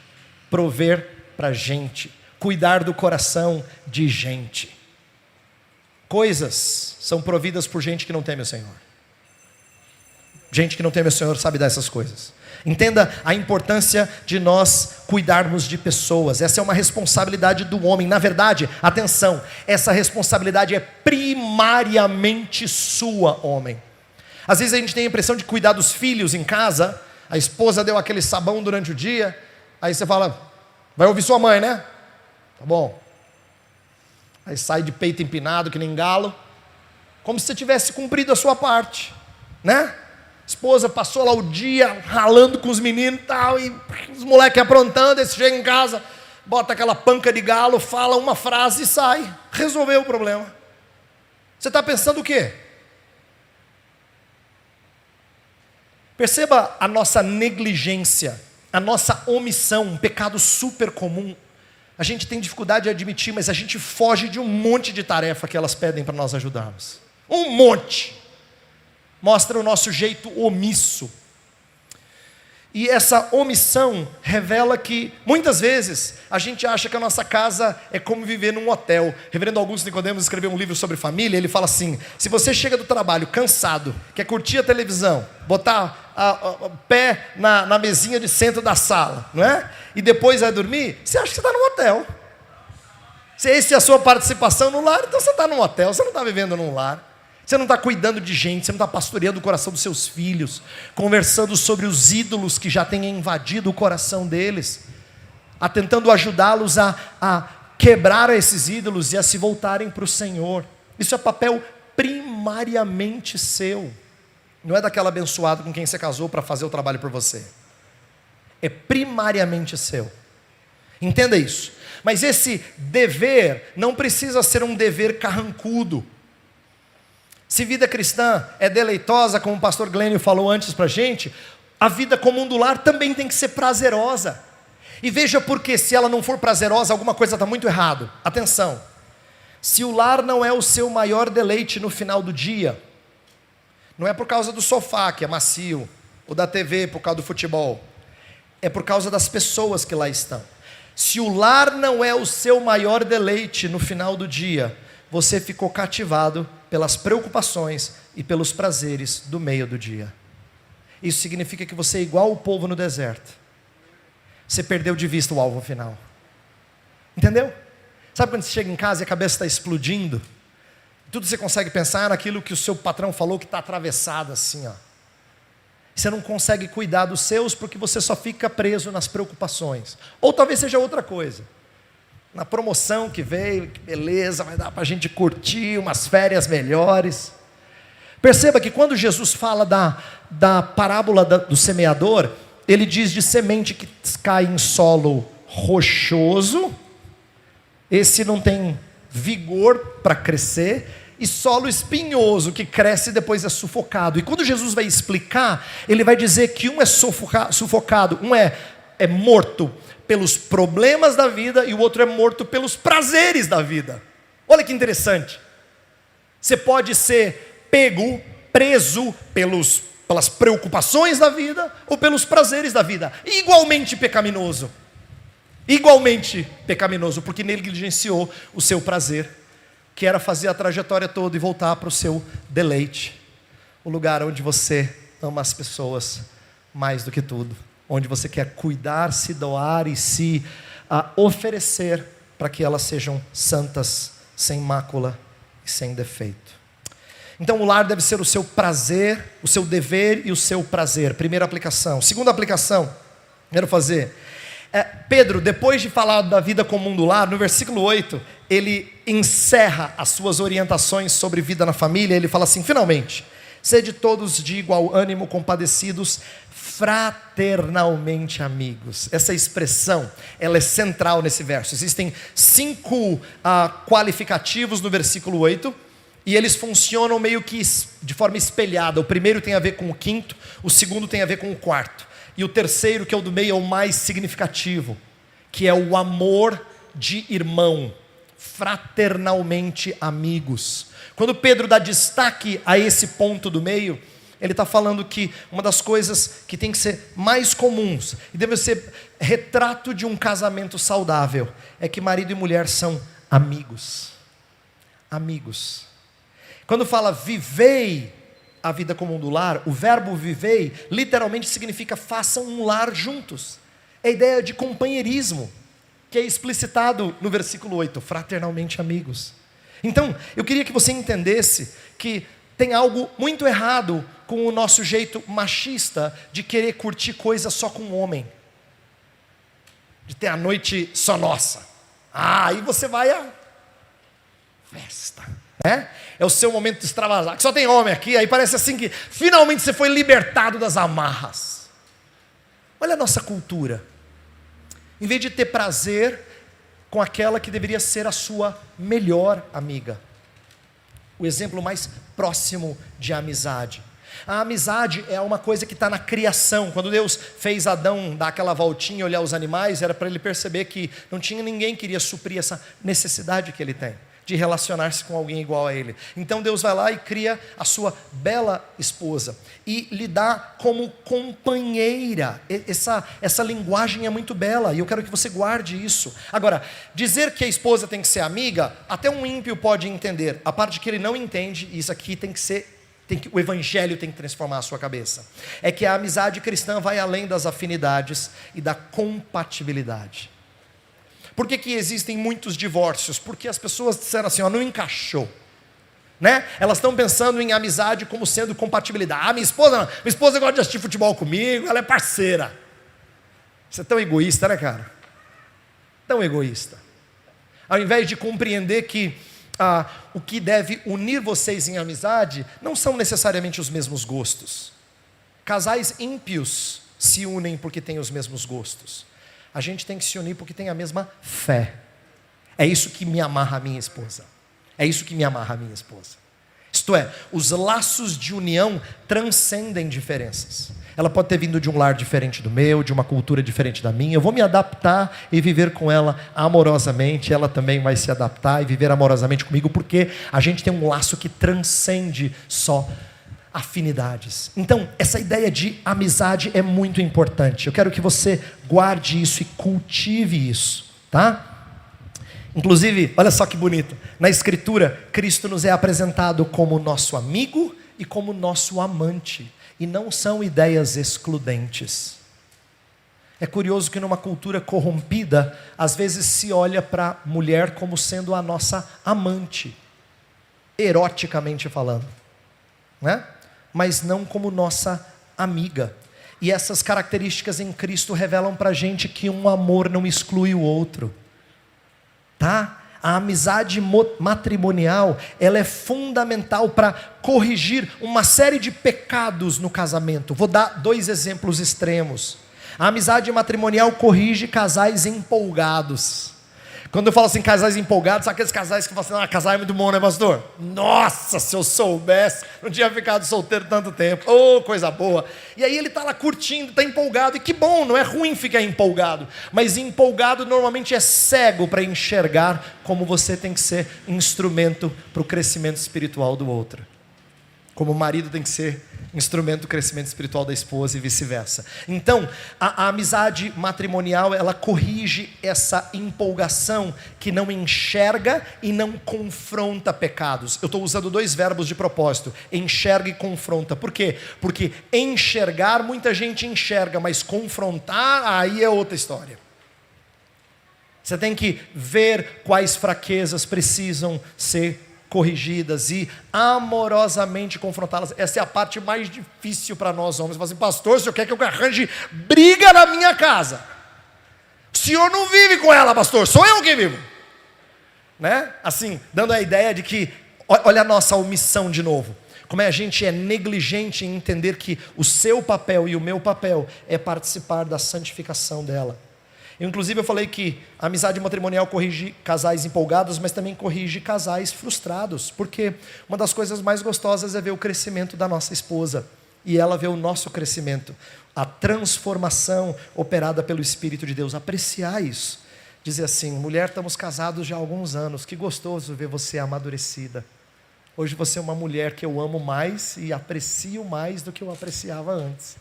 Speaker 1: prover para gente, cuidar do coração de gente. Coisas são providas por gente que não teme o Senhor. Gente que não teme o Senhor sabe dessas coisas. Entenda a importância de nós cuidarmos de pessoas. Essa é uma responsabilidade do homem. Na verdade, atenção, essa responsabilidade é primariamente sua, homem. Às vezes a gente tem a impressão de cuidar dos filhos em casa. A esposa deu aquele sabão durante o dia. Aí você fala: vai ouvir sua mãe, né? Tá bom. Aí sai de peito empinado que nem galo, como se você tivesse cumprido a sua parte, né? Esposa passou lá o dia ralando com os meninos e tal, e os moleques aprontando. Aí você chega em casa, bota aquela panca de galo, fala uma frase e sai. Resolveu o problema. Você está pensando o quê? Perceba a nossa negligência, a nossa omissão, um pecado super comum. A gente tem dificuldade de admitir, mas a gente foge de um monte de tarefa que elas pedem para nós ajudarmos. Um monte. Mostra o nosso jeito omisso. E essa omissão revela que, muitas vezes, a gente acha que a nossa casa é como viver num hotel. Reverendo Augusto Nicodemos escreveu um livro sobre família. Ele fala assim: se você chega do trabalho cansado, quer curtir a televisão, botar o pé na mesinha de centro da sala, não é? E depois vai dormir, você acha que você está num hotel. Se essa é a sua participação no lar, então você está num hotel, você não está vivendo num lar. Você não está cuidando de gente, você não está pastoreando o coração dos seus filhos, conversando sobre os ídolos que já têm invadido o coração deles, tentando ajudá-los a quebrar esses ídolos e a se voltarem para o Senhor. Isso é papel primariamente seu. Não é daquela abençoada com quem você casou para fazer o trabalho por você. É primariamente seu. Entenda isso. Mas esse dever não precisa ser um dever carrancudo. Se vida cristã é deleitosa, como o pastor Glênio falou antes para a gente, a vida comum do lar também tem que ser prazerosa. E veja porque, se ela não for prazerosa, alguma coisa está muito errado. Atenção, se o lar não é o seu maior deleite no final do dia, não é por causa do sofá que é macio, ou da TV por causa do futebol, é por causa das pessoas que lá estão. Se o lar não é o seu maior deleite no final do dia, você ficou cativado pelas preocupações e pelos prazeres do meio do dia. Isso significa que você é igual o povo no deserto. Você perdeu de vista o alvo final. Entendeu? Sabe quando você chega em casa e a cabeça está explodindo? Tudo você consegue pensar naquilo que o seu patrão falou que está atravessado assim, ó. Você não consegue cuidar dos seus porque você só fica preso nas preocupações. Ou talvez seja outra coisa. Na promoção que veio, que beleza, vai dar para a gente curtir umas férias melhores. Perceba que quando Jesus fala da parábola do semeador, ele diz de semente que cai em solo rochoso, esse não tem vigor para crescer, e solo espinhoso, que cresce e depois é sufocado. E quando Jesus vai explicar, ele vai dizer que um é sufocado, um é morto pelos problemas da vida, e o outro é morto pelos prazeres da vida. Olha que interessante. Você pode ser preso pelas preocupações da vida, ou pelos prazeres da vida, igualmente pecaminoso, porque negligenciou o seu prazer, que era fazer a trajetória toda e voltar para o seu deleite, o lugar onde você ama as pessoas mais do que tudo, onde você quer cuidar, se doar e se oferecer para que elas sejam santas, sem mácula e sem defeito. Então o lar deve ser o seu prazer, o seu dever e o seu prazer. Primeira aplicação. Segunda aplicação, quero fazer. Pedro, depois de falar da vida comum do lar, no versículo 8, ele encerra as suas orientações sobre vida na família. Ele fala assim: finalmente, sede todos de igual ânimo, compadecidos, fraternalmente amigos. Essa expressão, ela é central nesse verso. Existem 5 qualificativos no versículo 8, e eles funcionam meio que de forma espelhada. O primeiro tem a ver com o quinto, o segundo tem a ver com o quarto, e o terceiro, que é o do meio, é o mais significativo, que é o amor de irmão, fraternalmente amigos. Quando Pedro dá destaque a esse ponto do meio, ele está falando que uma das coisas que tem que ser mais comuns, e deve ser retrato de um casamento saudável, é que marido e mulher são amigos. Amigos. Quando fala vivei a vida comum do lar, o verbo vivei literalmente significa façam um lar juntos. É a ideia de companheirismo, que é explicitado no versículo 8, fraternalmente amigos. Então, eu queria que você entendesse que tem algo muito errado com o nosso jeito machista de querer curtir coisa só com o homem, de ter a noite só nossa. Aí você vai à festa, é o seu momento de extravasar, que só tem homem aqui. Aí parece assim que finalmente você foi libertado das amarras. Olha a nossa cultura. Em vez de ter prazer com aquela que deveria ser a sua melhor amiga, o exemplo mais próximo de amizade. A amizade é uma coisa que está na criação. Quando Deus fez Adão dar aquela voltinha e olhar os animais, era para ele perceber que não tinha ninguém que iria suprir essa necessidade que ele tem de relacionar-se com alguém igual a ele. Então Deus vai lá e cria a sua bela esposa e lhe dá como companheira. Essa linguagem é muito bela, e eu quero que você guarde isso. Agora, dizer que a esposa tem que ser amiga, até um ímpio pode entender. A parte que ele não entende, isso aqui o evangelho tem que transformar a sua cabeça, é que a amizade cristã vai além das afinidades e da compatibilidade. Por que existem muitos divórcios? Porque as pessoas disseram assim, não encaixou, né? Elas estão pensando em amizade como sendo compatibilidade. Minha esposa gosta de assistir futebol comigo, ela é parceira. Você é tão egoísta, né, cara? Tão egoísta. Ao invés de compreender que o que deve unir vocês em amizade não são necessariamente os mesmos gostos. Casais ímpios se unem porque têm os mesmos gostos. A gente tem que se unir porque tem a mesma fé. É isso que me amarra a minha esposa. É isso que me amarra a minha esposa. Isto é, os laços de união transcendem diferenças. Ela pode ter vindo de um lar diferente do meu, de uma cultura diferente da minha. Eu vou me adaptar e viver com ela amorosamente. Ela também vai se adaptar e viver amorosamente comigo, porque a gente tem um laço que transcende só afinidades. Então, essa ideia de amizade é muito importante. Eu quero que você guarde isso e cultive isso, tá? Inclusive, olha só que bonito. Na Escritura, Cristo nos é apresentado como nosso amigo e como nosso amante. E não são ideias excludentes. É curioso que numa cultura corrompida, às vezes se olha para a mulher como sendo a nossa amante, eroticamente falando, né? Mas não como nossa amiga. E essas características em Cristo revelam para a gente que um amor não exclui o outro, tá? A amizade matrimonial, ela é fundamental para corrigir uma série de pecados no casamento. Vou dar 2 exemplos extremos. A amizade matrimonial corrige casais empolgados. Quando eu falo assim, casais empolgados, são aqueles casais que falam assim, casar é muito bom, né, pastor? Nossa, se eu soubesse, não tinha ficado solteiro tanto tempo. Oh, coisa boa. E aí ele está lá curtindo, está empolgado, e que bom, não é ruim ficar empolgado. Mas empolgado normalmente é cego para enxergar como você tem que ser instrumento para o crescimento espiritual do outro. Como o marido tem que ser instrumento do crescimento espiritual da esposa e vice-versa. Então, a amizade matrimonial, ela corrige essa empolgação que não enxerga e não confronta pecados. Eu estou usando 2 verbos de propósito, enxerga e confronta. Por quê? Porque enxergar, muita gente enxerga, mas confrontar, aí é outra história. Você tem que ver quais fraquezas precisam ser corrigidas e amorosamente confrontá-las. Essa é a parte mais difícil para nós homens. Você fala assim, pastor, o senhor quer que eu arranje briga na minha casa? O senhor não vive com ela, pastor, sou eu que vivo. Né? Assim, dando a ideia de que, olha a nossa omissão de novo. Como a gente é negligente em entender que o seu papel e o meu papel é participar da santificação dela. Inclusive eu falei que a amizade matrimonial corrige casais empolgados, mas também corrige casais frustrados, porque uma das coisas mais gostosas é ver o crescimento da nossa esposa, e ela vê o nosso crescimento, a transformação operada pelo Espírito de Deus, apreciar isso, dizer assim, mulher, estamos casados já há alguns anos, que gostoso ver você amadurecida, hoje você é uma mulher que eu amo mais e aprecio mais do que eu apreciava antes,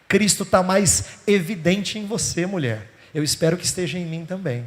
Speaker 1: Cristo está mais evidente em você, mulher, eu espero que esteja em mim também.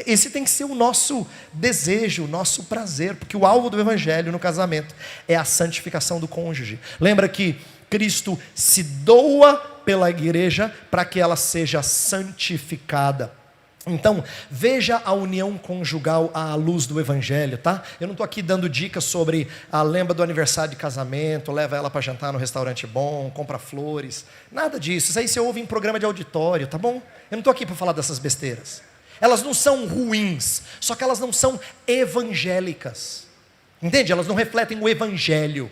Speaker 1: Esse tem que ser o nosso desejo, o nosso prazer, porque o alvo do Evangelho no casamento é a santificação do cônjuge. Lembra que Cristo se doa pela igreja para que ela seja santificada. Então, veja a união conjugal à luz do Evangelho, tá? Eu não estou aqui dando dicas sobre lembra do aniversário de casamento, leva ela para jantar no restaurante bom, compra flores, nada disso. Isso aí você ouve em programa de auditório, tá bom? Eu não estou aqui para falar dessas besteiras. Elas não são ruins, só que elas não são evangélicas. Entende? Elas não refletem o Evangelho.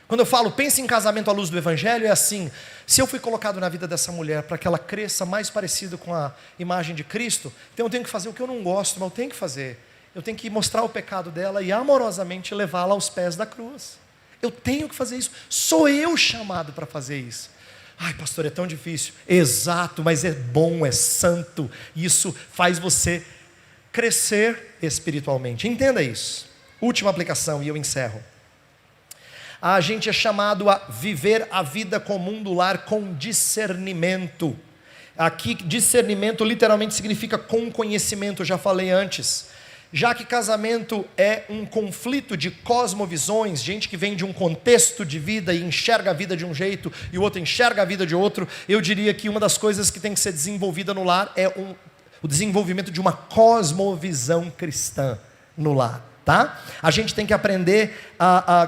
Speaker 1: Quando eu falo, pense em casamento à luz do Evangelho, é assim, se eu fui colocado na vida dessa mulher para que ela cresça mais parecido com a imagem de Cristo, então eu tenho que fazer o que eu não gosto, mas eu tenho que fazer. Eu tenho que mostrar o pecado dela e amorosamente levá-la aos pés da cruz. Eu tenho que fazer isso, sou eu chamado para fazer isso. Ai, pastor, é tão difícil. Exato, mas é bom, é santo. Isso faz você crescer espiritualmente. Entenda isso. Última aplicação e eu encerro. A gente é chamado a viver a vida comum do lar com discernimento. Aqui, discernimento literalmente significa com conhecimento, já falei antes. Já que casamento é um conflito de cosmovisões, gente que vem de um contexto de vida e enxerga a vida de um jeito e o outro enxerga a vida de outro, eu diria que uma das coisas que tem que ser desenvolvida no lar é o desenvolvimento de uma cosmovisão cristã no lar. Tá? A gente tem que aprender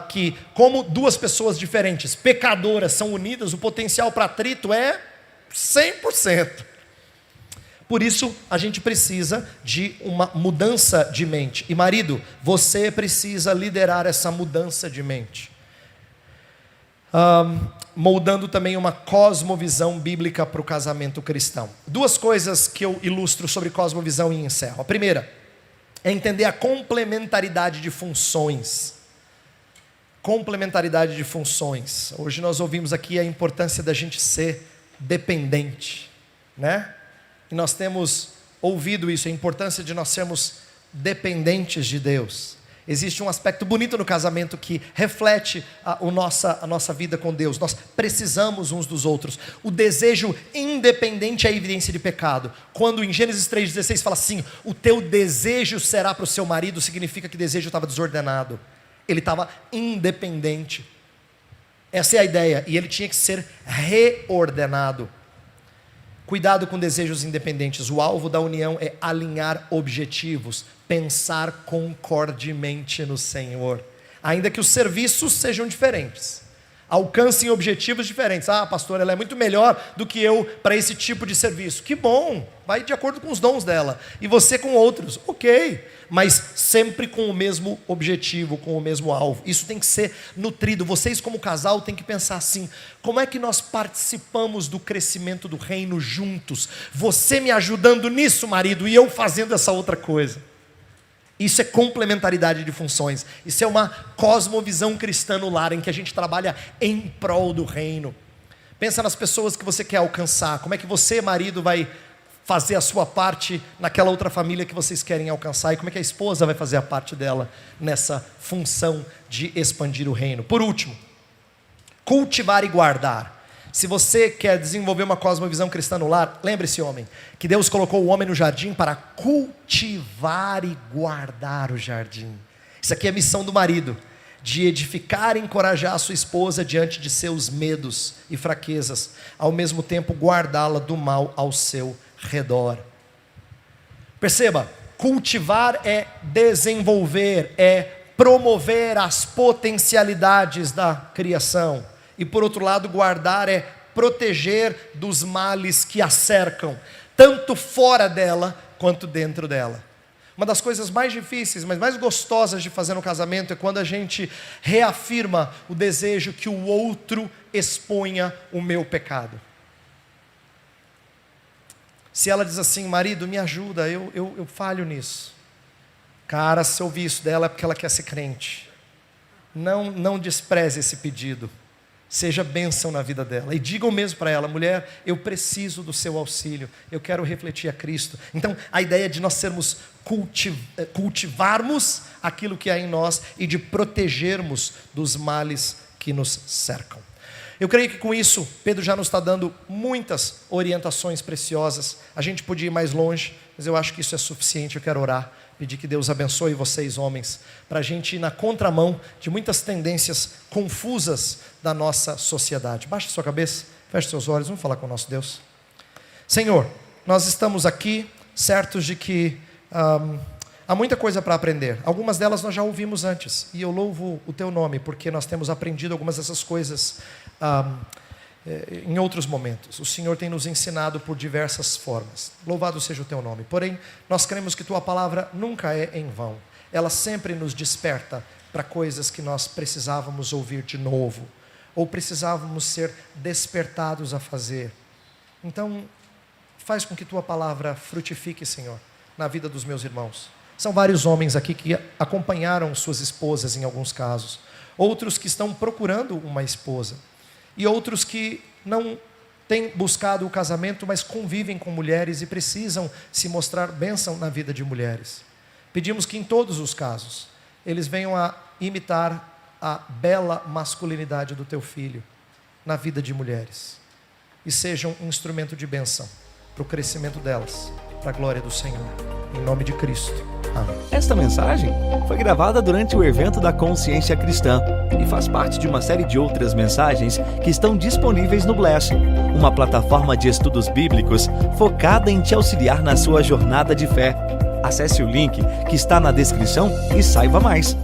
Speaker 1: que como 2 pessoas diferentes, pecadoras, são unidas, o potencial para atrito é 100%. Por isso, a gente precisa de uma mudança de mente. E marido, você precisa liderar essa mudança de mente. Moldando também uma cosmovisão bíblica para o casamento cristão. 2 coisas que eu ilustro sobre cosmovisão e encerro. A primeira é entender a complementaridade de funções. Complementaridade de funções. Hoje nós ouvimos aqui a importância da gente ser dependente, né? E nós temos ouvido isso, a importância de nós sermos dependentes de Deus. Existe um aspecto bonito no casamento que reflete a nossa vida com Deus. Nós precisamos uns dos outros. O desejo independente é a evidência de pecado. Quando em Gênesis 3,16 fala assim, o teu desejo será para o seu marido, significa que o desejo estava desordenado. Ele estava independente. Essa é a ideia. E ele tinha que ser reordenado. Cuidado com desejos independentes. O alvo da união é alinhar objetivos, pensar concordemente no Senhor. Ainda que os serviços sejam diferentes, alcancem objetivos diferentes. Ah, pastor, ela é muito melhor do que eu para esse tipo de serviço. Que bom, vai de acordo com os dons dela. E você com outros, ok. Mas sempre com o mesmo objetivo, com o mesmo alvo. Isso tem que ser nutrido. Vocês como casal têm que pensar assim, como é que nós participamos do crescimento do reino juntos? Você me ajudando nisso, marido, e eu fazendo essa outra coisa. Isso é complementaridade de funções. Isso é uma cosmovisão cristã no lar, em que a gente trabalha em prol do reino. Pensa nas pessoas que você quer alcançar. Como é que você, marido, vai fazer a sua parte naquela outra família que vocês querem alcançar? E como é que a esposa vai fazer a parte dela nessa função de expandir o reino? Por último, cultivar e guardar. Se você quer desenvolver uma cosmovisão cristã no lar, lembre-se, homem, que Deus colocou o homem no jardim para cultivar e guardar o jardim. Isso aqui é a missão do marido, de edificar e encorajar a sua esposa diante de seus medos e fraquezas, ao mesmo tempo guardá-la do mal ao seu redor. Perceba, cultivar é desenvolver, é promover as potencialidades da criação. E por outro lado, guardar é proteger dos males que a cercam, tanto fora dela quanto dentro dela. Uma das coisas mais difíceis, mas mais gostosas de fazer no casamento é quando a gente reafirma o desejo que o outro exponha o meu pecado. Se ela diz assim, marido, me ajuda, eu falho nisso. Cara, se eu ouvir isso dela é porque ela quer ser crente. Não despreze esse pedido. Seja bênção na vida dela. E diga o mesmo para ela, mulher, eu preciso do seu auxílio. Eu quero refletir a Cristo. Então, a ideia de nós sermos cultivarmos aquilo que há em nós e de protegermos dos males que nos cercam. Eu creio que com isso, Pedro já nos está dando muitas orientações preciosas. A gente podia ir mais longe, mas eu acho que isso é suficiente. Eu quero orar, pedir que Deus abençoe vocês, homens, para a gente ir na contramão de muitas tendências confusas da nossa sociedade. Baixe sua cabeça, feche seus olhos, vamos falar com o nosso Deus. Senhor, nós estamos aqui certos de que há muita coisa para aprender. Algumas delas nós já ouvimos antes, e eu louvo o Teu nome, porque nós temos aprendido algumas dessas coisas em outros momentos. O Senhor tem nos ensinado por diversas formas. Louvado seja o Teu nome. Porém, nós cremos que Tua palavra nunca é em vão. Ela sempre nos desperta para coisas que nós precisávamos ouvir de novo, ou precisávamos ser despertados a fazer. Então, faz com que Tua palavra frutifique, Senhor, na vida dos meus irmãos. São vários homens aqui que acompanharam suas esposas em alguns casos, outros que estão procurando uma esposa, e outros que não têm buscado o casamento, mas convivem com mulheres e precisam se mostrar bênção na vida de mulheres. Pedimos que em todos os casos, eles venham a imitar a bela masculinidade do Teu Filho na vida de mulheres, e sejam um instrumento de bênção para o crescimento delas, para a glória do Senhor, em nome de Cristo. Amém.
Speaker 2: Esta mensagem foi gravada durante o evento da Consciência Cristã e faz parte de uma série de outras mensagens que estão disponíveis no Bless, uma plataforma de estudos bíblicos focada em te auxiliar na sua jornada de fé. Acesse o link que está na descrição e saiba mais.